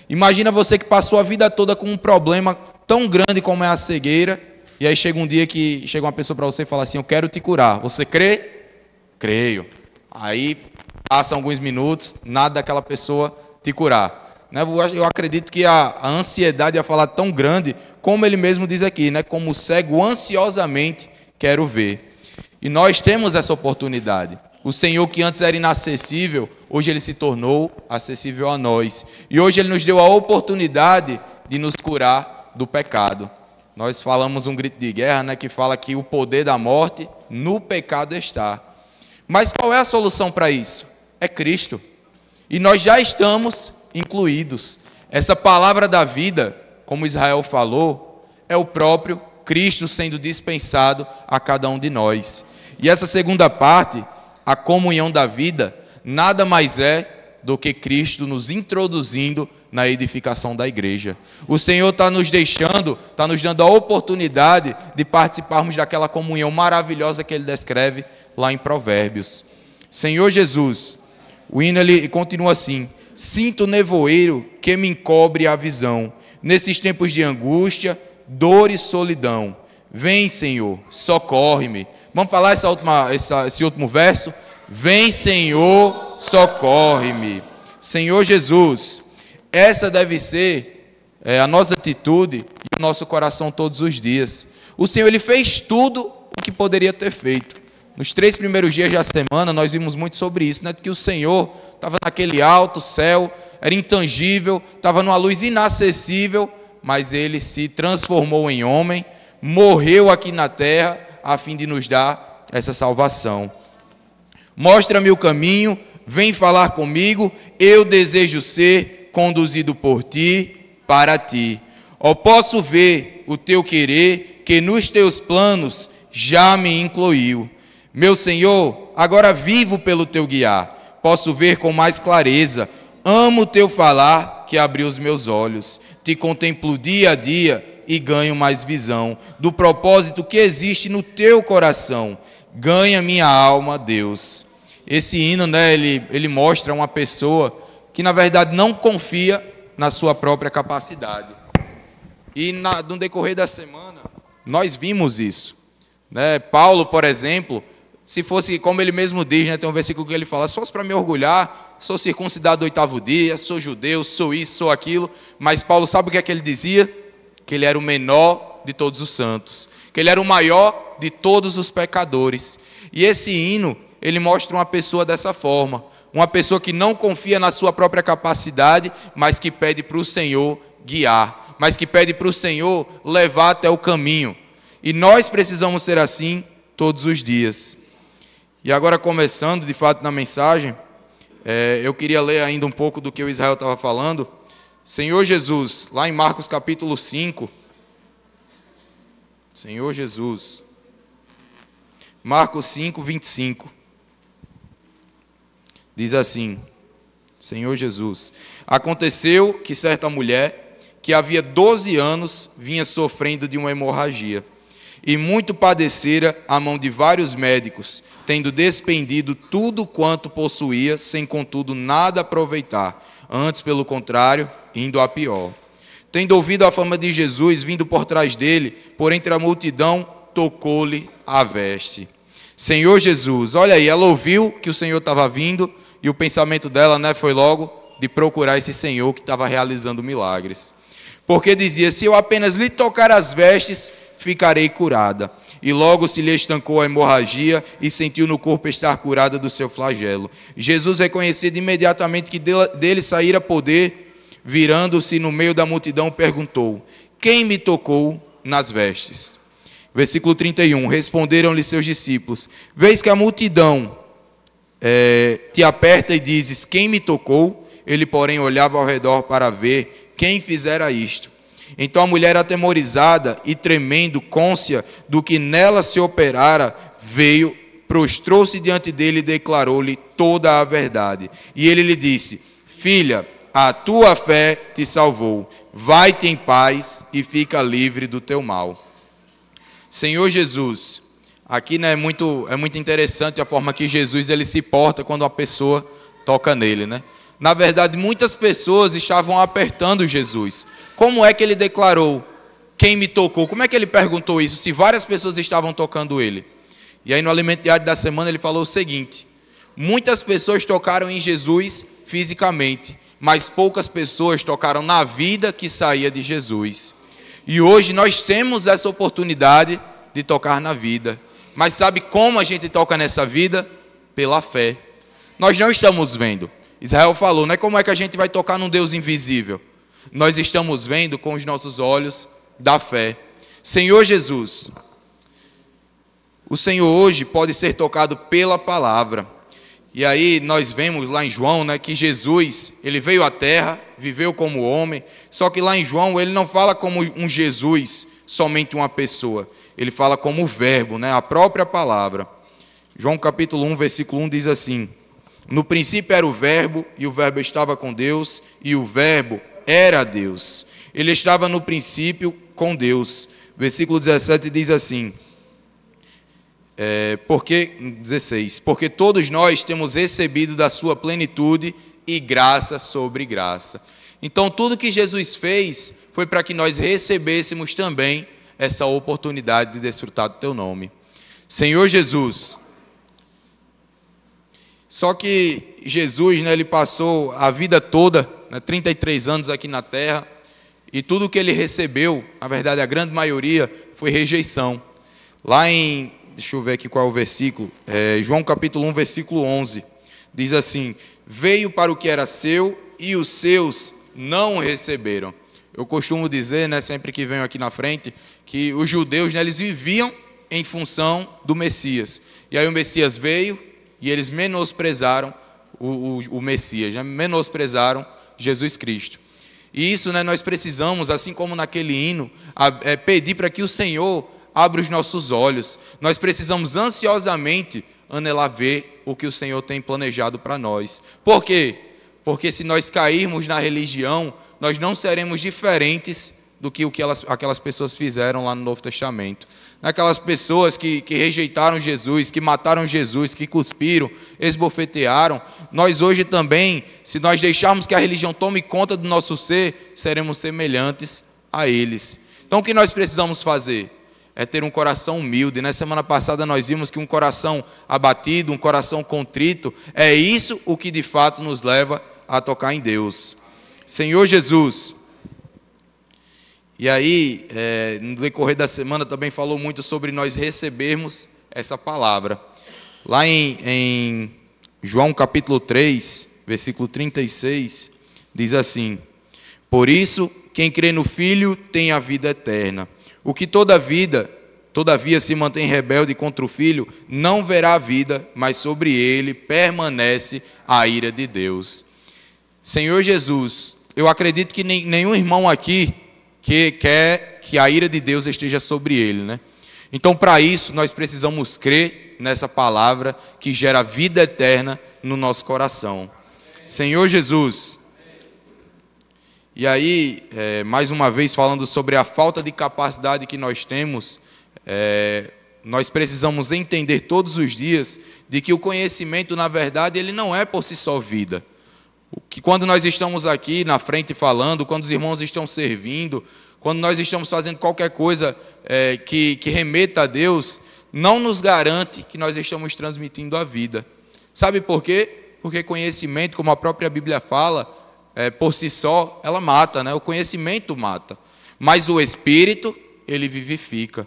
Imagina você que passou a vida toda com um problema tão grande como é a cegueira, e aí chega um dia que chega uma pessoa para você e fala assim, eu quero te curar. Você crê? Creio. Aí passam alguns minutos, nada daquela pessoa te curar. Eu acredito que a ansiedade ia falar tão grande, como ele mesmo diz aqui, né? Como cego ansiosamente quero ver. E nós temos essa oportunidade. O Senhor que antes era inacessível, hoje Ele se tornou acessível a nós. E hoje Ele nos deu a oportunidade de nos curar do pecado. Nós falamos um grito de guerra, né, que fala que o poder da morte no pecado está. Mas qual é a solução para isso? É Cristo. E nós já estamos incluídos. Essa palavra da vida, como Israel falou, é o próprio Cristo sendo dispensado a cada um de nós. E essa segunda parte, a comunhão da vida, nada mais é do que Cristo nos introduzindo na edificação da igreja. O Senhor está nos dando a oportunidade de participarmos daquela comunhão maravilhosa que Ele descreve lá em Provérbios. Senhor Jesus, o hino ele continua assim, sinto o nevoeiro que me encobre a visão, nesses tempos de angústia, dor e solidão. Vem, Senhor, socorre-me. Vamos falar esse último verso? Vem, Senhor, socorre-me. Senhor Jesus, essa deve ser a nossa atitude e o nosso coração todos os dias. O Senhor ele fez tudo o que poderia ter feito. Nos 3 primeiros dias da semana, nós vimos muito sobre isso, né? Que o Senhor estava naquele alto céu, era intangível, estava numa luz inacessível, mas Ele se transformou em homem, morreu aqui na terra, a fim de nos dar essa salvação. Mostra-me o caminho, vem falar comigo, eu desejo ser conduzido por Ti, para Ti. Ó, posso ver o Teu querer, que nos Teus planos já me incluiu. Meu Senhor, agora vivo pelo Teu guiar, posso ver com mais clareza, amo o Teu falar, que abriu os meus olhos, Te contemplo dia a dia e ganho mais visão do propósito que existe no Teu coração, ganha minha alma, Deus. Esse hino, né, ele mostra uma pessoa que na verdade não confia na sua própria capacidade. E no decorrer da semana, nós vimos isso, né? Paulo, por exemplo, se fosse, como ele mesmo diz, né, tem um versículo que ele fala, se fosse para me orgulhar, sou circuncidado do 8º dia, sou judeu, sou isso, sou aquilo, mas Paulo sabe o que é que ele dizia? Que ele era o menor de todos os santos, que ele era o maior de todos os pecadores. E esse hino, ele mostra uma pessoa dessa forma, uma pessoa que não confia na sua própria capacidade, mas que pede para o Senhor guiar, mas que pede para o Senhor levar até o caminho. E nós precisamos ser assim todos os dias. E agora, começando de fato na mensagem, eu queria ler ainda um pouco do que o Israel estava falando. Senhor Jesus, lá em Marcos capítulo 5, Senhor Jesus, Marcos 5, 25, diz assim, Senhor Jesus, aconteceu que certa mulher, que havia 12 anos, vinha sofrendo de uma hemorragia, e muito padecera à mão de vários médicos, tendo despendido tudo quanto possuía, sem contudo nada aproveitar, antes pelo contrário, indo a pior. Tendo ouvido a fama de Jesus, vindo por trás dele, por entre a multidão, tocou-lhe a veste. Senhor Jesus, olha aí, ela ouviu que o Senhor estava vindo, e o pensamento dela, né, foi logo, de procurar esse Senhor que estava realizando milagres. Porque dizia: se eu apenas lhe tocar as vestes, ficarei curada. E logo se lhe estancou a hemorragia e sentiu no corpo estar curada do seu flagelo. Jesus, reconhecido imediatamente que dele saíra poder, virando-se no meio da multidão, perguntou: quem me tocou nas vestes? Versículo 31, responderam-lhe seus discípulos: vês que a multidão te aperta e dizes: quem me tocou? Ele, porém, olhava ao redor para ver quem fizera isto. Então a mulher, atemorizada e tremendo, cônscia do que nela se operara, veio, prostrou-se diante dele e declarou-lhe toda a verdade. E ele lhe disse: filha, a tua fé te salvou. Vai-te em paz e fica livre do teu mal. Senhor Jesus, aqui, né, é muito interessante a forma que Jesus ele se porta quando a pessoa toca nele, né? Na verdade, muitas pessoas estavam apertando Jesus. Como é que ele declarou: quem me tocou? Como é que ele perguntou isso, se várias pessoas estavam tocando ele? E aí no Alimento Diário da Semana ele falou o seguinte: muitas pessoas tocaram em Jesus fisicamente, mas poucas pessoas tocaram na vida que saía de Jesus. E hoje nós temos essa oportunidade de tocar na vida. Mas sabe como a gente toca nessa vida? Pela fé. Nós não estamos vendo. Israel falou, né? Como é que a gente vai tocar num Deus invisível? Nós estamos vendo com os nossos olhos da fé. Senhor Jesus, o Senhor hoje pode ser tocado pela palavra. E aí nós vemos lá em João, né, que Jesus, ele veio à terra, viveu como homem, só que lá em João ele não fala como um Jesus, somente uma pessoa. Ele fala como o verbo, né, a própria palavra. João capítulo 1, versículo 1 diz assim: no princípio era o verbo, e o verbo estava com Deus, e o verbo era Deus. Ele estava no princípio com Deus. Versículo 17 diz assim, porque todos nós temos recebido da sua plenitude e graça sobre graça. Então tudo que Jesus fez foi para que nós recebêssemos também essa oportunidade de desfrutar do teu nome. Senhor Jesus, só que Jesus, né, ele passou a vida toda, né, 33 anos aqui na terra, e tudo que ele recebeu, na verdade a grande maioria, foi rejeição. Lá em, deixa eu ver aqui qual é o versículo, João capítulo 1, versículo 11, diz assim: veio para o que era seu e os seus não receberam. Eu costumo dizer, né, sempre que venho aqui na frente, que os judeus, né, eles viviam em função do Messias. E aí o Messias veio e eles menosprezaram o Messias, né, menosprezaram Jesus Cristo. E isso, né, nós precisamos, assim como naquele hino, pedir para que o Senhor abra os nossos olhos. Nós precisamos ansiosamente anelar ver o que o Senhor tem planejado para nós. Por quê? Porque se nós cairmos na religião, nós não seremos diferentes do que aquelas pessoas fizeram lá no Novo Testamento. Aquelas pessoas que rejeitaram Jesus, que mataram Jesus, que cuspiram, esbofetearam. Nós hoje também, se nós deixarmos que a religião tome conta do nosso ser, seremos semelhantes a eles. Então o que nós precisamos fazer? É ter um coração humilde. Na semana passada nós vimos que um coração abatido, um coração contrito, é isso o que de fato nos leva a tocar em Deus. Senhor Jesus, e aí, no decorrer da semana também falou muito sobre nós recebermos essa palavra. Lá em João capítulo 3, versículo 36, diz assim: por isso, quem crê no Filho tem a vida eterna. O que todavia se mantém rebelde contra o Filho, não verá a vida, mas sobre ele permanece a ira de Deus. Senhor Jesus, eu acredito que nenhum irmão aqui que quer que a ira de Deus esteja sobre ele, né? Então, para isso, nós precisamos crer nessa palavra que gera vida eterna no nosso coração. Senhor Jesus, e aí, mais uma vez, falando sobre a falta de capacidade que nós temos, nós precisamos entender todos os dias de que o conhecimento, na verdade, ele não é por si só vida. Que quando nós estamos aqui na frente falando, quando os irmãos estão servindo, quando nós estamos fazendo qualquer coisa que remeta a Deus, não nos garante que nós estamos transmitindo a vida. Sabe por quê? Porque conhecimento, como a própria Bíblia fala, por si só, ela mata, né? O conhecimento mata. Mas o Espírito, ele vivifica.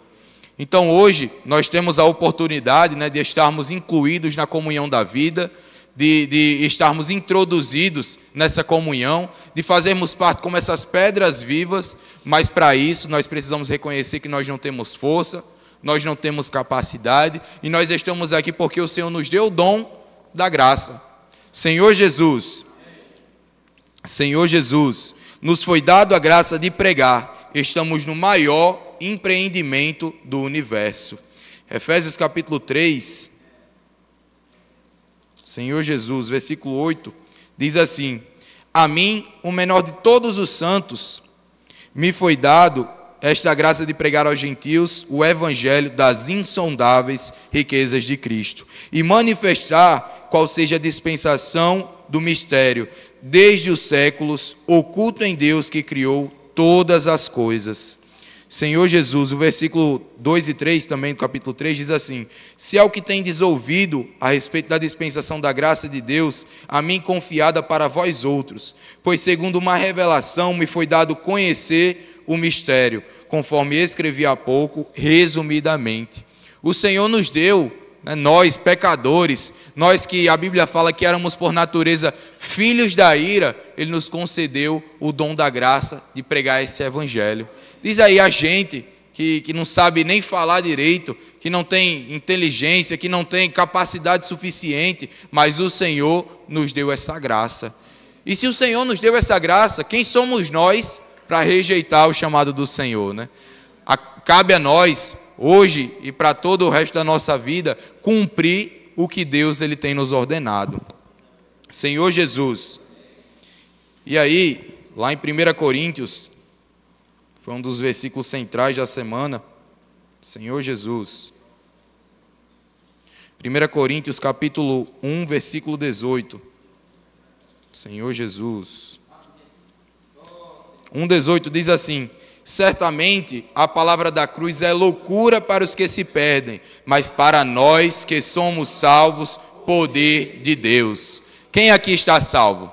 Então hoje nós temos a oportunidade, né, de estarmos incluídos na comunhão da vida, de estarmos introduzidos nessa comunhão, de fazermos parte como essas pedras vivas, mas para isso nós precisamos reconhecer que nós não temos força, nós não temos capacidade, e nós estamos aqui porque o Senhor nos deu o dom da graça. Senhor Jesus, nos foi dado a graça de pregar, estamos no maior empreendimento do universo. Efésios capítulo 3, Senhor Jesus, versículo 8, diz assim: a mim, o menor de todos os santos, me foi dado esta graça de pregar aos gentios o evangelho das insondáveis riquezas de Cristo e manifestar qual seja a dispensação do mistério, desde os séculos, oculto em Deus que criou todas as coisas. Senhor Jesus, o versículo 2 e 3 também do capítulo 3 diz assim: se ao que tendes ouvido a respeito da dispensação da graça de Deus, a mim confiada para vós outros, pois segundo uma revelação me foi dado conhecer o mistério, conforme escrevi há pouco, resumidamente. O Senhor nos deu, né, nós pecadores, nós que a Bíblia fala que éramos por natureza filhos da ira, Ele nos concedeu o dom da graça de pregar esse evangelho. Diz aí a gente que não sabe nem falar direito, que não tem inteligência, que não tem capacidade suficiente, mas o Senhor nos deu essa graça. E se o Senhor nos deu essa graça, quem somos nós para rejeitar o chamado do Senhor, né? Cabe a nós, hoje e para todo o resto da nossa vida, cumprir o que Deus ele tem nos ordenado. Senhor Jesus. E aí, lá em 1 Coríntios, foi um dos versículos centrais da semana. Senhor Jesus. 1 Coríntios capítulo 1, versículo 18. Senhor Jesus. 1,18 diz assim: certamente a palavra da cruz é loucura para os que se perdem, mas para nós que somos salvos, poder de Deus. Quem aqui está salvo?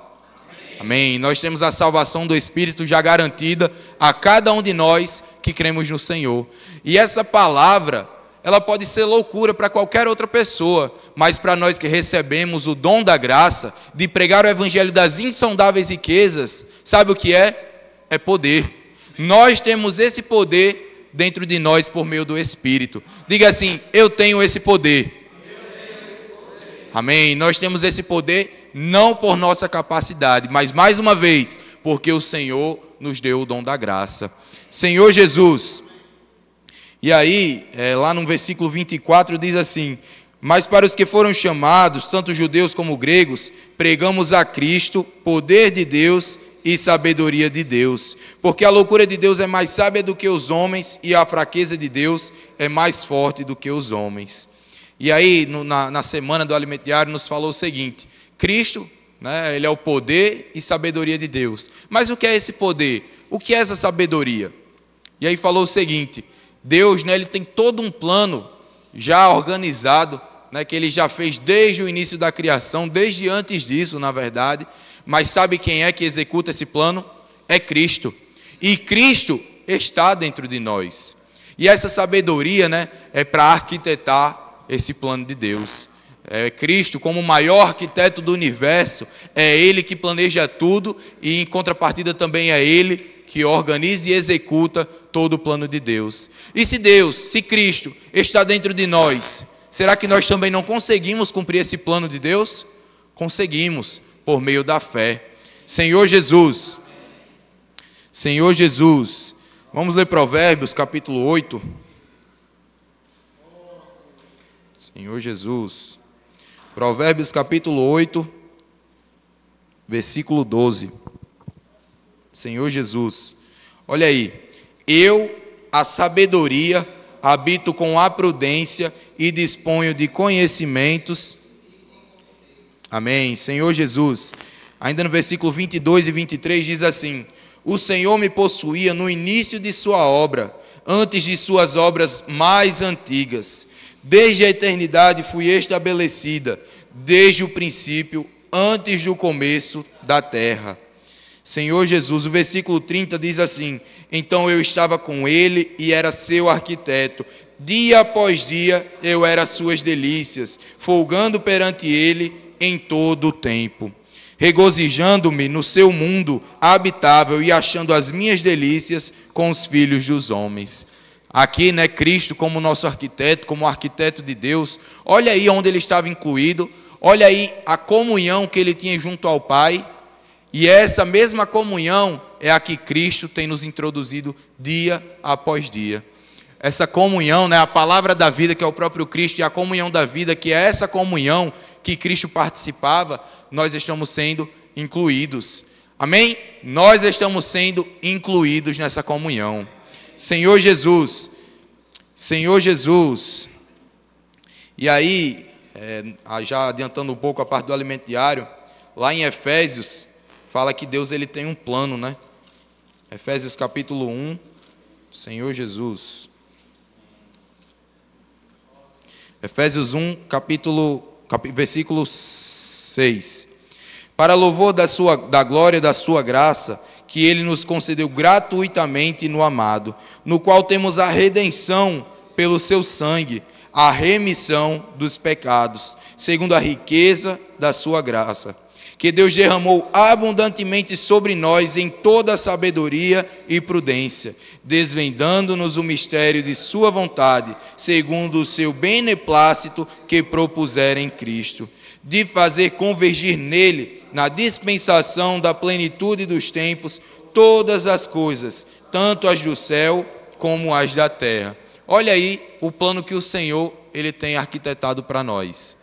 Amém. Nós temos a salvação do Espírito já garantida a cada um de nós que cremos no Senhor. E essa palavra, ela pode ser loucura para qualquer outra pessoa, mas para nós que recebemos o dom da graça de pregar o evangelho das insondáveis riquezas, sabe o que é? É poder. Nós temos esse poder dentro de nós por meio do Espírito. Diga assim: eu tenho esse poder. Amém. Nós temos esse poder não por nossa capacidade, mas mais uma vez, porque o Senhor nos deu o dom da graça. Senhor Jesus. E aí, lá no versículo 24 diz assim: mas para os que foram chamados, tanto judeus como gregos, pregamos a Cristo, poder de Deus e sabedoria de Deus, porque a loucura de Deus é mais sábia do que os homens, e a fraqueza de Deus é mais forte do que os homens. E aí, na semana do Alimento Diário, nos falou o seguinte: Cristo, né, ele é o poder e sabedoria de Deus. Mas o que é esse poder? O que é essa sabedoria? E aí falou o seguinte: Deus, né, ele tem todo um plano já organizado, né, que ele já fez desde o início da criação, desde antes disso, na verdade. Mas sabe quem é que executa esse plano? É Cristo. E Cristo está dentro de nós. E essa sabedoria, né, é para arquitetar esse plano de Deus. Cristo, como o maior arquiteto do universo, é Ele que planeja tudo, e em contrapartida também é Ele que organiza e executa todo o plano de Deus. E se Cristo está dentro de nós, será que nós também não conseguimos cumprir esse plano de Deus? Conseguimos, por meio da fé. Senhor Jesus. Senhor Jesus. Vamos ler Provérbios capítulo 8. Senhor Jesus. Provérbios capítulo 8, versículo 12. Senhor Jesus. Olha aí. Eu, a sabedoria, habito com a prudência e disponho de conhecimentos. Amém. Senhor Jesus. Ainda no versículo 22 e 23 diz assim: o Senhor me possuía no início de sua obra, antes de suas obras mais antigas. Desde a eternidade fui estabelecida, desde o princípio, antes do começo da terra. Senhor Jesus, o versículo 30 diz assim: então eu estava com ele e era seu arquiteto. Dia após dia eu era suas delícias, folgando perante ele em todo o tempo, regozijando-me no seu mundo habitável e achando as minhas delícias com os filhos dos homens. Aqui, né, Cristo como nosso arquiteto, como arquiteto de Deus. Olha aí onde ele estava incluído, olha aí a comunhão que ele tinha junto ao Pai. E essa mesma comunhão é a que Cristo tem nos introduzido dia após dia. Essa comunhão, né, a palavra da vida, que é o próprio Cristo, e a comunhão da vida, que é essa comunhão que Cristo participava, nós estamos sendo incluídos. Amém? Nós estamos sendo incluídos nessa comunhão. Senhor Jesus, Senhor Jesus. E aí, já adiantando um pouco a parte do alimento diário, lá em Efésios, fala que Deus ele tem um plano, né? Efésios capítulo 1, Senhor Jesus. Efésios 1, versículo 6. Para louvor da glória da sua graça, que ele nos concedeu gratuitamente no amado, no qual temos a redenção pelo seu sangue, a remissão dos pecados, segundo a riqueza da sua graça, que Deus derramou abundantemente sobre nós em toda a sabedoria e prudência, desvendando-nos o mistério de sua vontade, segundo o seu beneplácito que propusera em Cristo, de fazer convergir nele, na dispensação da plenitude dos tempos, todas as coisas, tanto as do céu como as da terra. Olha aí o plano que o Senhor ele tem arquitetado para nós.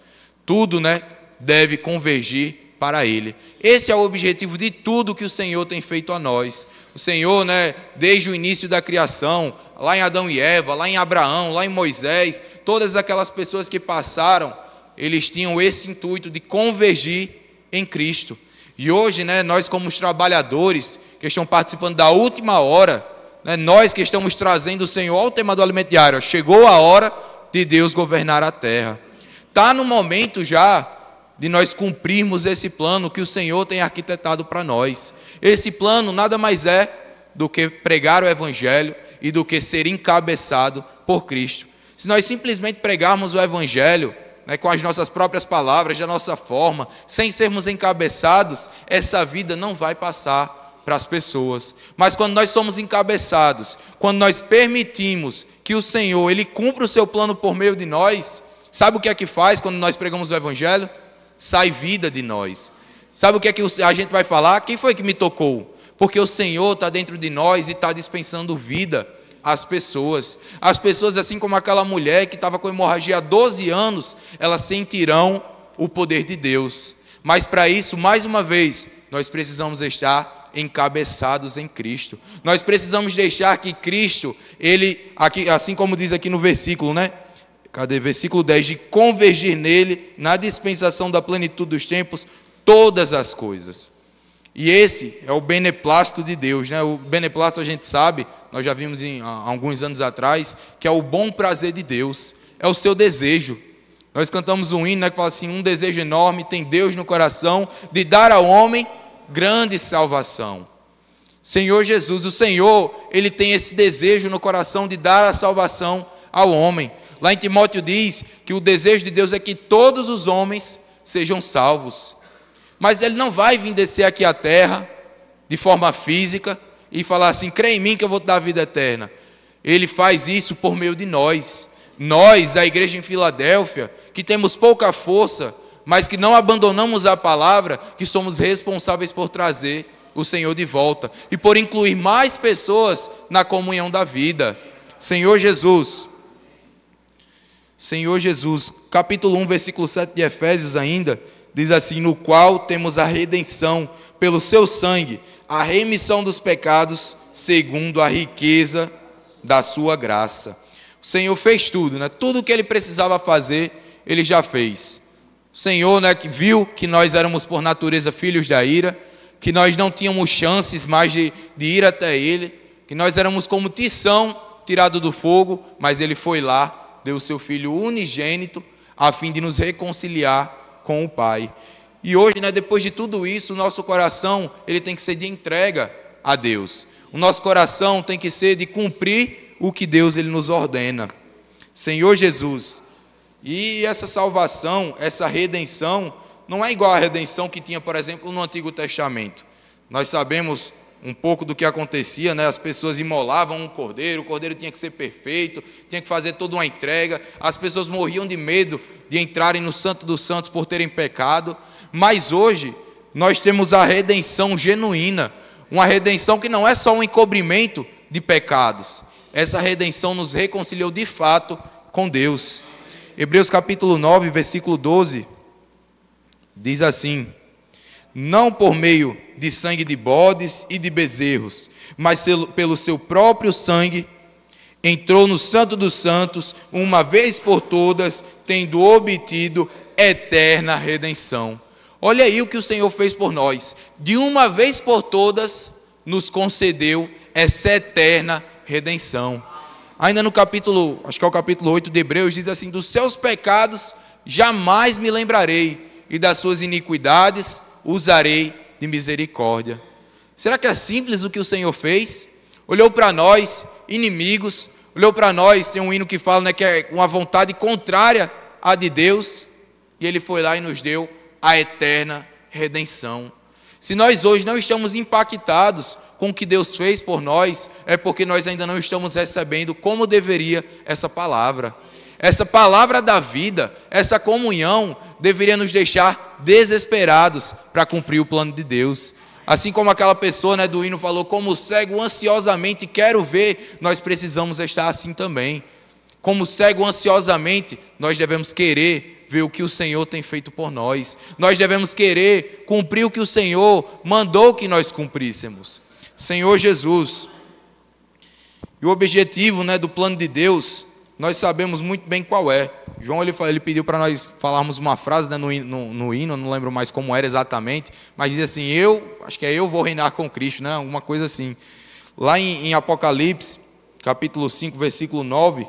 Tudo, né, deve convergir para Ele. Esse é o objetivo de tudo que o Senhor tem feito a nós. O Senhor, né, desde o início da criação, lá em Adão e Eva, lá em Abraão, lá em Moisés, todas aquelas pessoas que passaram, eles tinham esse intuito de convergir em Cristo. E hoje, né, nós como os trabalhadores que estão participando da última hora, né, nós que estamos trazendo o Senhor ao tema do alimento diário, chegou a hora de Deus governar a terra. Está no momento já de nós cumprirmos esse plano que o Senhor tem arquitetado para nós. Esse plano nada mais é do que pregar o Evangelho e do que ser encabeçado por Cristo. Se nós simplesmente pregarmos o Evangelho, né, com as nossas próprias palavras, da nossa forma, sem sermos encabeçados, essa vida não vai passar para as pessoas. Mas quando nós somos encabeçados, quando nós permitimos que o Senhor ele cumpra o seu plano por meio de nós, sabe o que é que faz quando nós pregamos o Evangelho? Sai vida de nós. Sabe o que é que a gente vai falar? Quem foi que me tocou? Porque o Senhor está dentro de nós e está dispensando vida às pessoas. As pessoas, assim como aquela mulher que estava com hemorragia há 12 anos, elas sentirão o poder de Deus. Mas para isso, mais uma vez, nós precisamos estar encabeçados em Cristo. Nós precisamos deixar que Cristo, ele, aqui, assim como diz aqui no versículo, né? Cadê? Versículo 10, de convergir nele, na dispensação da plenitude dos tempos, todas as coisas. E esse é o beneplácito de Deus, né? O beneplácito a gente sabe, nós já vimos há alguns anos atrás, que é o bom prazer de Deus, é o seu desejo. Nós cantamos um hino, né, que fala assim, um desejo enorme tem Deus no coração, de dar ao homem grande salvação. Senhor Jesus, o Senhor, ele tem esse desejo no coração de dar a salvação ao homem. Lá em Timóteo diz que o desejo de Deus é que todos os homens sejam salvos. Mas ele não vai vir descer aqui à terra de forma física e falar assim, crê em mim que eu vou te dar a vida eterna. Ele faz isso por meio de nós. Nós, a igreja em Filadélfia, que temos pouca força, mas que não abandonamos a palavra, que somos responsáveis por trazer o Senhor de volta e por incluir mais pessoas na comunhão da vida. Senhor Jesus, capítulo 1, versículo 7 de Efésios ainda, diz assim, no qual temos a redenção pelo seu sangue, a remissão dos pecados, segundo a riqueza da sua graça. O Senhor fez tudo, né? Tudo o que Ele precisava fazer, Ele já fez. O Senhor, né, que viu que nós éramos por natureza filhos da ira, que nós não tínhamos chances mais de ir até Ele, que nós éramos como tição tirado do fogo, mas Ele foi lá, deu o seu Filho unigênito, a fim de nos reconciliar com o Pai. E hoje, né, depois de tudo isso, o nosso coração ele tem que ser de entrega a Deus. O nosso coração tem que ser de cumprir o que Deus ele nos ordena. Senhor Jesus, e essa salvação, essa redenção, não é igual à redenção que tinha, por exemplo, no Antigo Testamento. Nós sabemos um pouco do que acontecia, né? As pessoas imolavam um cordeiro, o cordeiro tinha que ser perfeito, tinha que fazer toda uma entrega, as pessoas morriam de medo de entrarem no Santo dos Santos por terem pecado, mas hoje nós temos a redenção genuína, uma redenção que não é só um encobrimento de pecados, essa redenção nos reconciliou de fato com Deus. Hebreus capítulo 9, versículo 12, diz assim: não por meio de sangue de bodes e de bezerros, mas pelo seu próprio sangue, entrou no Santo dos Santos, uma vez por todas, tendo obtido eterna redenção. Olha aí o que o Senhor fez por nós. De uma vez por todas, nos concedeu essa eterna redenção. Ainda no capítulo, acho que é o capítulo 8 de Hebreus, diz assim: dos seus pecados jamais me lembrarei, e das suas iniquidades usarei de misericórdia. Será que é simples o que o Senhor fez? Olhou para nós, inimigos, olhou para nós, tem um hino que fala, né, que é uma vontade contrária à de Deus, e Ele foi lá e nos deu a eterna redenção. Se nós hoje não estamos impactados com o que Deus fez por nós, é porque nós ainda não estamos recebendo como deveria essa palavra. Essa palavra da vida, essa comunhão, deveria nos deixar desesperados para cumprir o plano de Deus. Assim como aquela pessoa, né, do hino falou, como cego ansiosamente quero ver, nós precisamos estar assim também. Como cego ansiosamente, nós devemos querer ver o que o Senhor tem feito por nós. Nós devemos querer cumprir o que o Senhor mandou que nós cumpríssemos. Senhor Jesus, e o objetivo, né, do plano de Deus, nós sabemos muito bem qual é. João ele pediu para nós falarmos uma frase, né, no hino, não lembro mais como era exatamente, mas diz assim: acho que é eu vou reinar com Cristo, né, alguma coisa assim. Lá em Apocalipse, capítulo 5, versículo 9,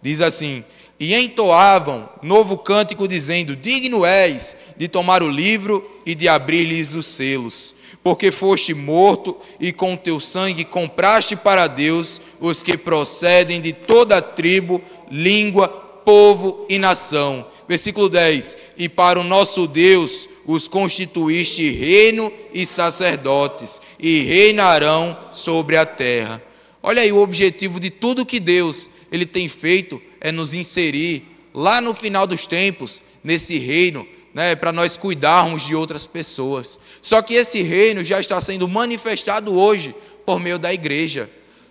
diz assim: e entoavam novo cântico dizendo: digno és de tomar o livro e de abrir-lhes os selos, porque foste morto e com o teu sangue compraste para Deus os que procedem de toda tribo, língua, povo e nação. Versículo 10, e para o nosso Deus os constituíste reino e sacerdotes, e reinarão sobre a terra. Olha aí, o objetivo de tudo que Deus ele tem feito é nos inserir lá no final dos tempos, nesse reino, né, para nós cuidarmos de outras pessoas. Só que esse reino já está sendo manifestado hoje por meio da igreja.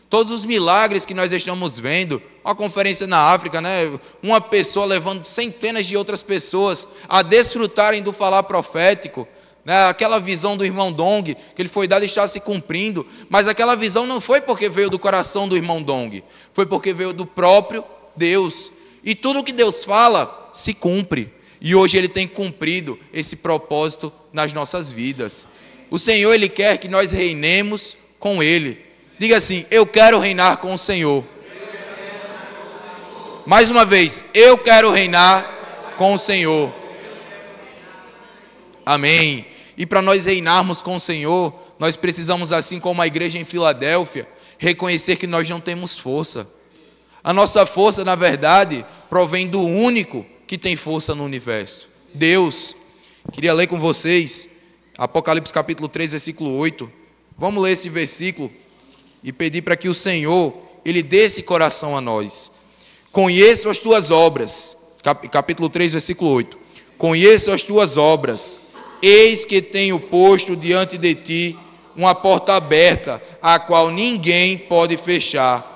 Todos os milagres que nós estamos vendo, uma conferência na África, né, uma pessoa levando centenas de outras pessoas a desfrutarem do falar profético, né, aquela visão do irmão Dong, que ele foi dado, está se cumprindo, mas aquela visão não foi porque veio do coração do irmão Dong, foi porque veio do próprio Deus. E tudo que Deus fala se cumpre. E hoje Ele tem cumprido esse propósito nas nossas vidas. O Senhor, Ele quer que nós reinemos com Ele. Diga assim: eu quero reinar com o Senhor. Mais uma vez, eu quero reinar com o Senhor. Amém. E para nós reinarmos com o Senhor, nós precisamos, assim como a igreja em Filadélfia, reconhecer que nós não temos força. A nossa força, na verdade, provém do único que tem força no universo, Deus. Queria ler com vocês Apocalipse capítulo 3, versículo 8. Vamos ler esse versículo e pedir para que o Senhor, Ele dê esse coração a nós. Conheço as tuas obras, capítulo 3, versículo 8. Conheço as tuas obras, eis que tenho posto diante de ti uma porta aberta, a qual ninguém pode fechar.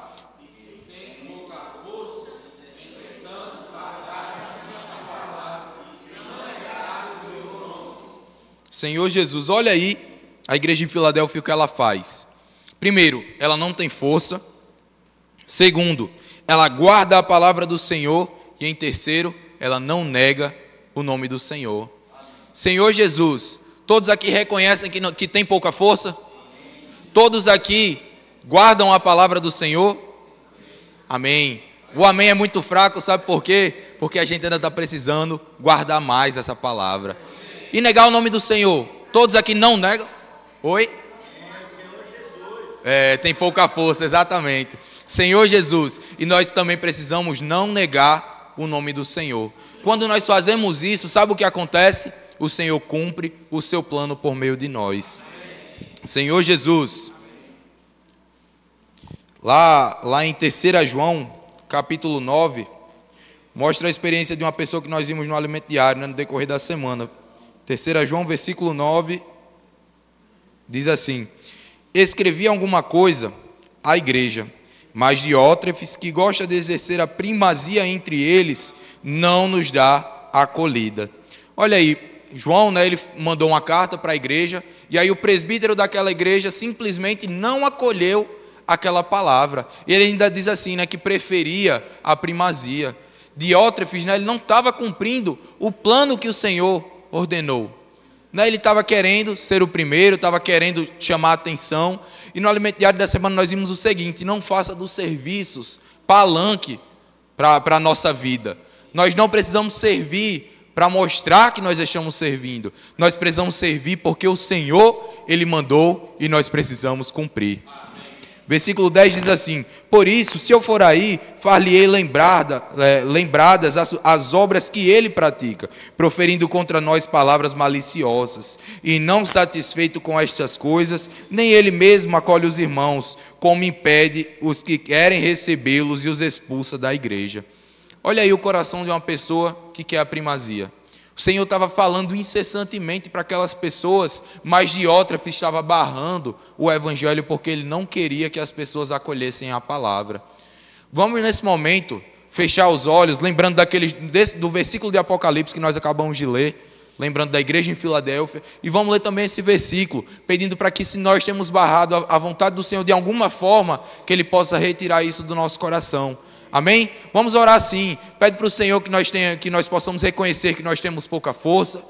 Senhor Jesus, olha aí a igreja em Filadélfia, o que ela faz. Primeiro, ela não tem força. Segundo, ela guarda a palavra do Senhor. E em terceiro, ela não nega o nome do Senhor. Senhor Jesus, todos aqui reconhecem que tem pouca força? Todos aqui guardam a palavra do Senhor? Amém. O amém é muito fraco, sabe por quê? Porque a gente ainda está precisando guardar mais essa palavra. E negar o nome do Senhor? Todos aqui não negam? Oi? Tem pouca força, exatamente. Senhor Jesus. E nós também precisamos não negar o nome do Senhor. Quando nós fazemos isso, sabe o que acontece? O Senhor cumpre o seu plano por meio de nós. Senhor Jesus. Lá em 3 João, capítulo 9, mostra a experiência de uma pessoa que nós vimos no alimento diário, no decorrer da semana. 3 João, versículo 9, diz assim: escrevi alguma coisa à igreja, mas Diótrefes, que gosta de exercer a primazia entre eles, não nos dá acolhida. Olha aí, João, ele mandou uma carta para a igreja, e aí o presbítero daquela igreja simplesmente não acolheu aquela palavra. Ele ainda diz assim, que preferia a primazia. Diótrefes, ele não estava cumprindo o plano que o Senhor ordenou. Ele estava querendo ser o primeiro, estava querendo chamar a atenção. E no alimento diário da semana nós vimos o seguinte: não faça dos serviços palanque para a nossa vida. Nós não precisamos servir para mostrar que nós estamos servindo. Nós precisamos servir porque o Senhor, Ele mandou e nós precisamos cumprir. Versículo 10 diz assim: por isso, se eu for aí, far-lhe-ei lembradas as obras que ele pratica, proferindo contra nós palavras maliciosas. E não satisfeito com estas coisas, nem ele mesmo acolhe os irmãos, como impede os que querem recebê-los e os expulsa da igreja. Olha aí o coração de uma pessoa que quer a primazia. O Senhor estava falando incessantemente para aquelas pessoas, mas Diótrefes estava barrando o evangelho porque ele não queria que as pessoas acolhessem a palavra. Vamos nesse momento fechar os olhos, lembrando do versículo de Apocalipse que nós acabamos de ler, lembrando da igreja em Filadélfia, e vamos ler também esse versículo, pedindo para que, se nós temos barrado a vontade do Senhor de alguma forma, que Ele possa retirar isso do nosso coração. Amém? Vamos orar assim. Pede para o Senhor que nós possamos reconhecer que nós temos pouca força,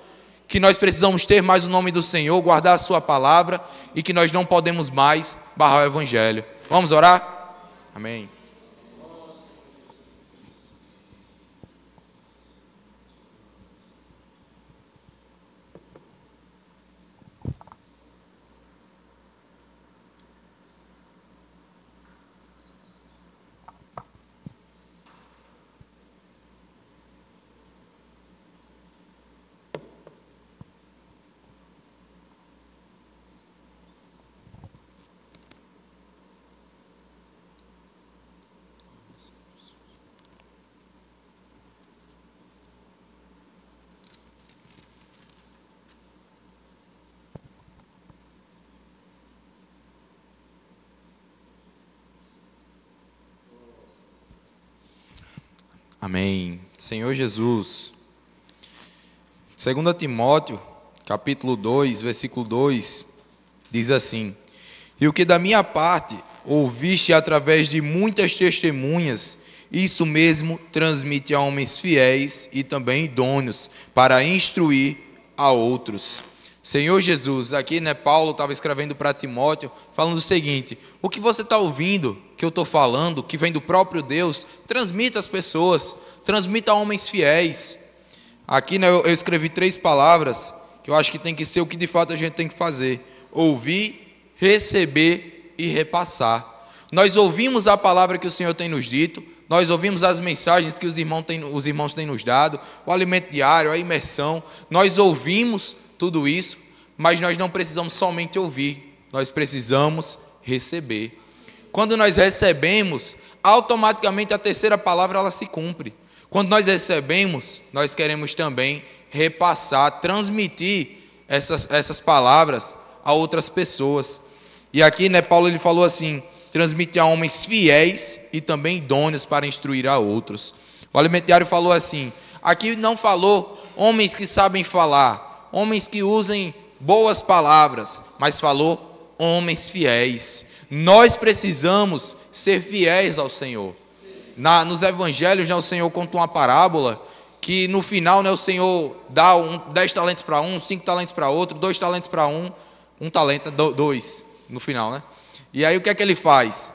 que nós precisamos ter mais o nome do Senhor, guardar a sua palavra e que nós não podemos mais barrar o evangelho. Vamos orar? Amém. Amém. Senhor Jesus. 2 Timóteo, capítulo 2, versículo 2, diz assim: e o que da minha parte ouviste através de muitas testemunhas, isso mesmo transmite a homens fiéis e também idôneos, para instruir a outros. Senhor Jesus, aqui Paulo estava escrevendo para Timóteo, falando o seguinte: o que você está ouvindo, que eu estou falando, que vem do próprio Deus, transmita às pessoas, transmita a homens fiéis. Aqui eu escrevi 3 palavras, que eu acho que tem que ser o que de fato a gente tem que fazer: ouvir, receber e repassar. Nós ouvimos a palavra que o Senhor tem nos dito, nós ouvimos as mensagens que os irmãos têm nos dado, o alimento diário, a imersão, nós ouvimos tudo isso, mas nós não precisamos somente ouvir, nós precisamos receber. Quando nós recebemos, automaticamente a terceira palavra ela se cumpre. Quando nós recebemos, nós queremos também repassar, transmitir essas palavras a outras pessoas. E aqui, Paulo ele falou assim: transmitir a homens fiéis e também idôneos para instruir a outros. O alimento diário falou assim: aqui não falou homens que sabem falar, homens que usem boas palavras, mas falou homens fiéis. Nós precisamos ser fiéis ao Senhor. Nos evangelhos, o Senhor conta uma parábola que no final o Senhor dá 10 talentos para um, 5 talentos para outro, 2 talentos para um talento, 2 no final, E aí o que é que ele faz?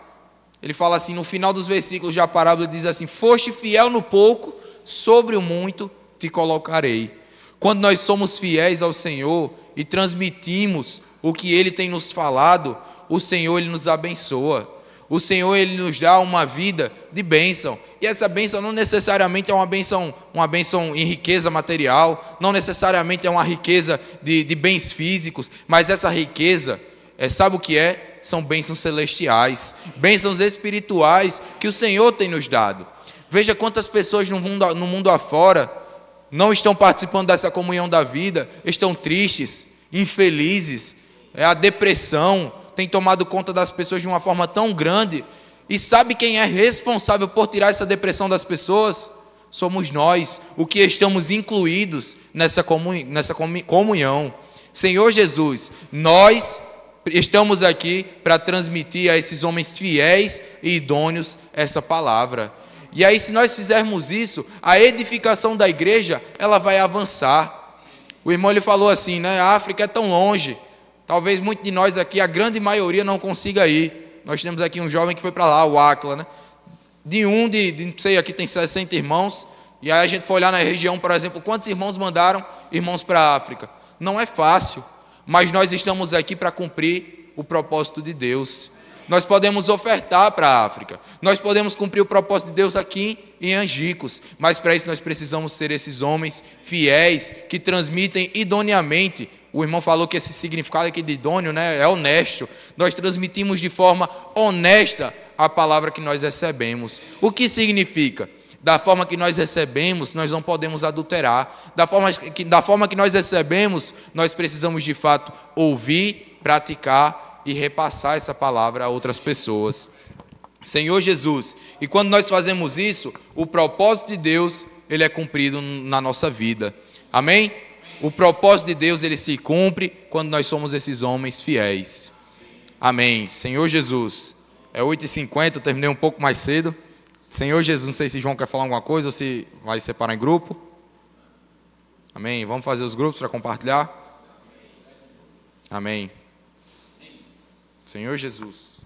Ele fala assim, no final dos versículos da parábola, ele diz assim: foste fiel no pouco, sobre o muito te colocarei. Quando nós somos fiéis ao Senhor e transmitimos o que Ele tem nos falado, o Senhor, Ele nos abençoa. O Senhor, Ele nos dá uma vida de bênção. E essa bênção não necessariamente é uma bênção em riqueza material, não necessariamente é uma riqueza de bens físicos, mas essa riqueza, sabe o que é? São bênçãos celestiais, bênçãos espirituais que o Senhor tem nos dado. Veja quantas pessoas no mundo afora não estão participando dessa comunhão da vida, estão tristes, infelizes, a depressão tem tomado conta das pessoas de uma forma tão grande. E sabe quem é responsável por tirar essa depressão das pessoas? Somos nós, o que estamos incluídos nessa comunhão. Senhor Jesus, nós estamos aqui para transmitir a esses homens fiéis e idôneos essa palavra. E aí, se nós fizermos isso, a edificação da igreja, ela vai avançar. O irmão, ele falou assim, né? A África é tão longe. Talvez muitos de nós aqui, a grande maioria, não consiga ir. Nós temos aqui um jovem que foi para lá, o Acla, né? Não sei, aqui tem 60 irmãos. E aí a gente foi olhar na região, por exemplo, quantos irmãos mandaram irmãos para a África? Não é fácil, mas nós estamos aqui para cumprir o propósito de Deus. Nós podemos ofertar para a África, nós podemos cumprir o propósito de Deus aqui em Angicos, mas para isso nós precisamos ser esses homens fiéis que transmitem idoneamente. O irmão falou que esse significado aqui de idôneo, né, é honesto. Nós transmitimos de forma honesta a palavra que nós recebemos. O que significa? Da forma que nós recebemos, nós não podemos adulterar. Da forma que nós recebemos, nós precisamos de fato ouvir, praticar e repassar essa palavra a outras pessoas. Senhor Jesus, e quando nós fazemos isso, o propósito de Deus, ele é cumprido na nossa vida. Amém? O propósito de Deus, ele se cumpre quando nós somos esses homens fiéis. Amém. Senhor Jesus, é 8h50, eu terminei um pouco mais cedo. Senhor Jesus, não sei se João quer falar alguma coisa ou se vai separar em grupo. Amém. Vamos fazer os grupos para compartilhar? Amém. Senhor Jesus.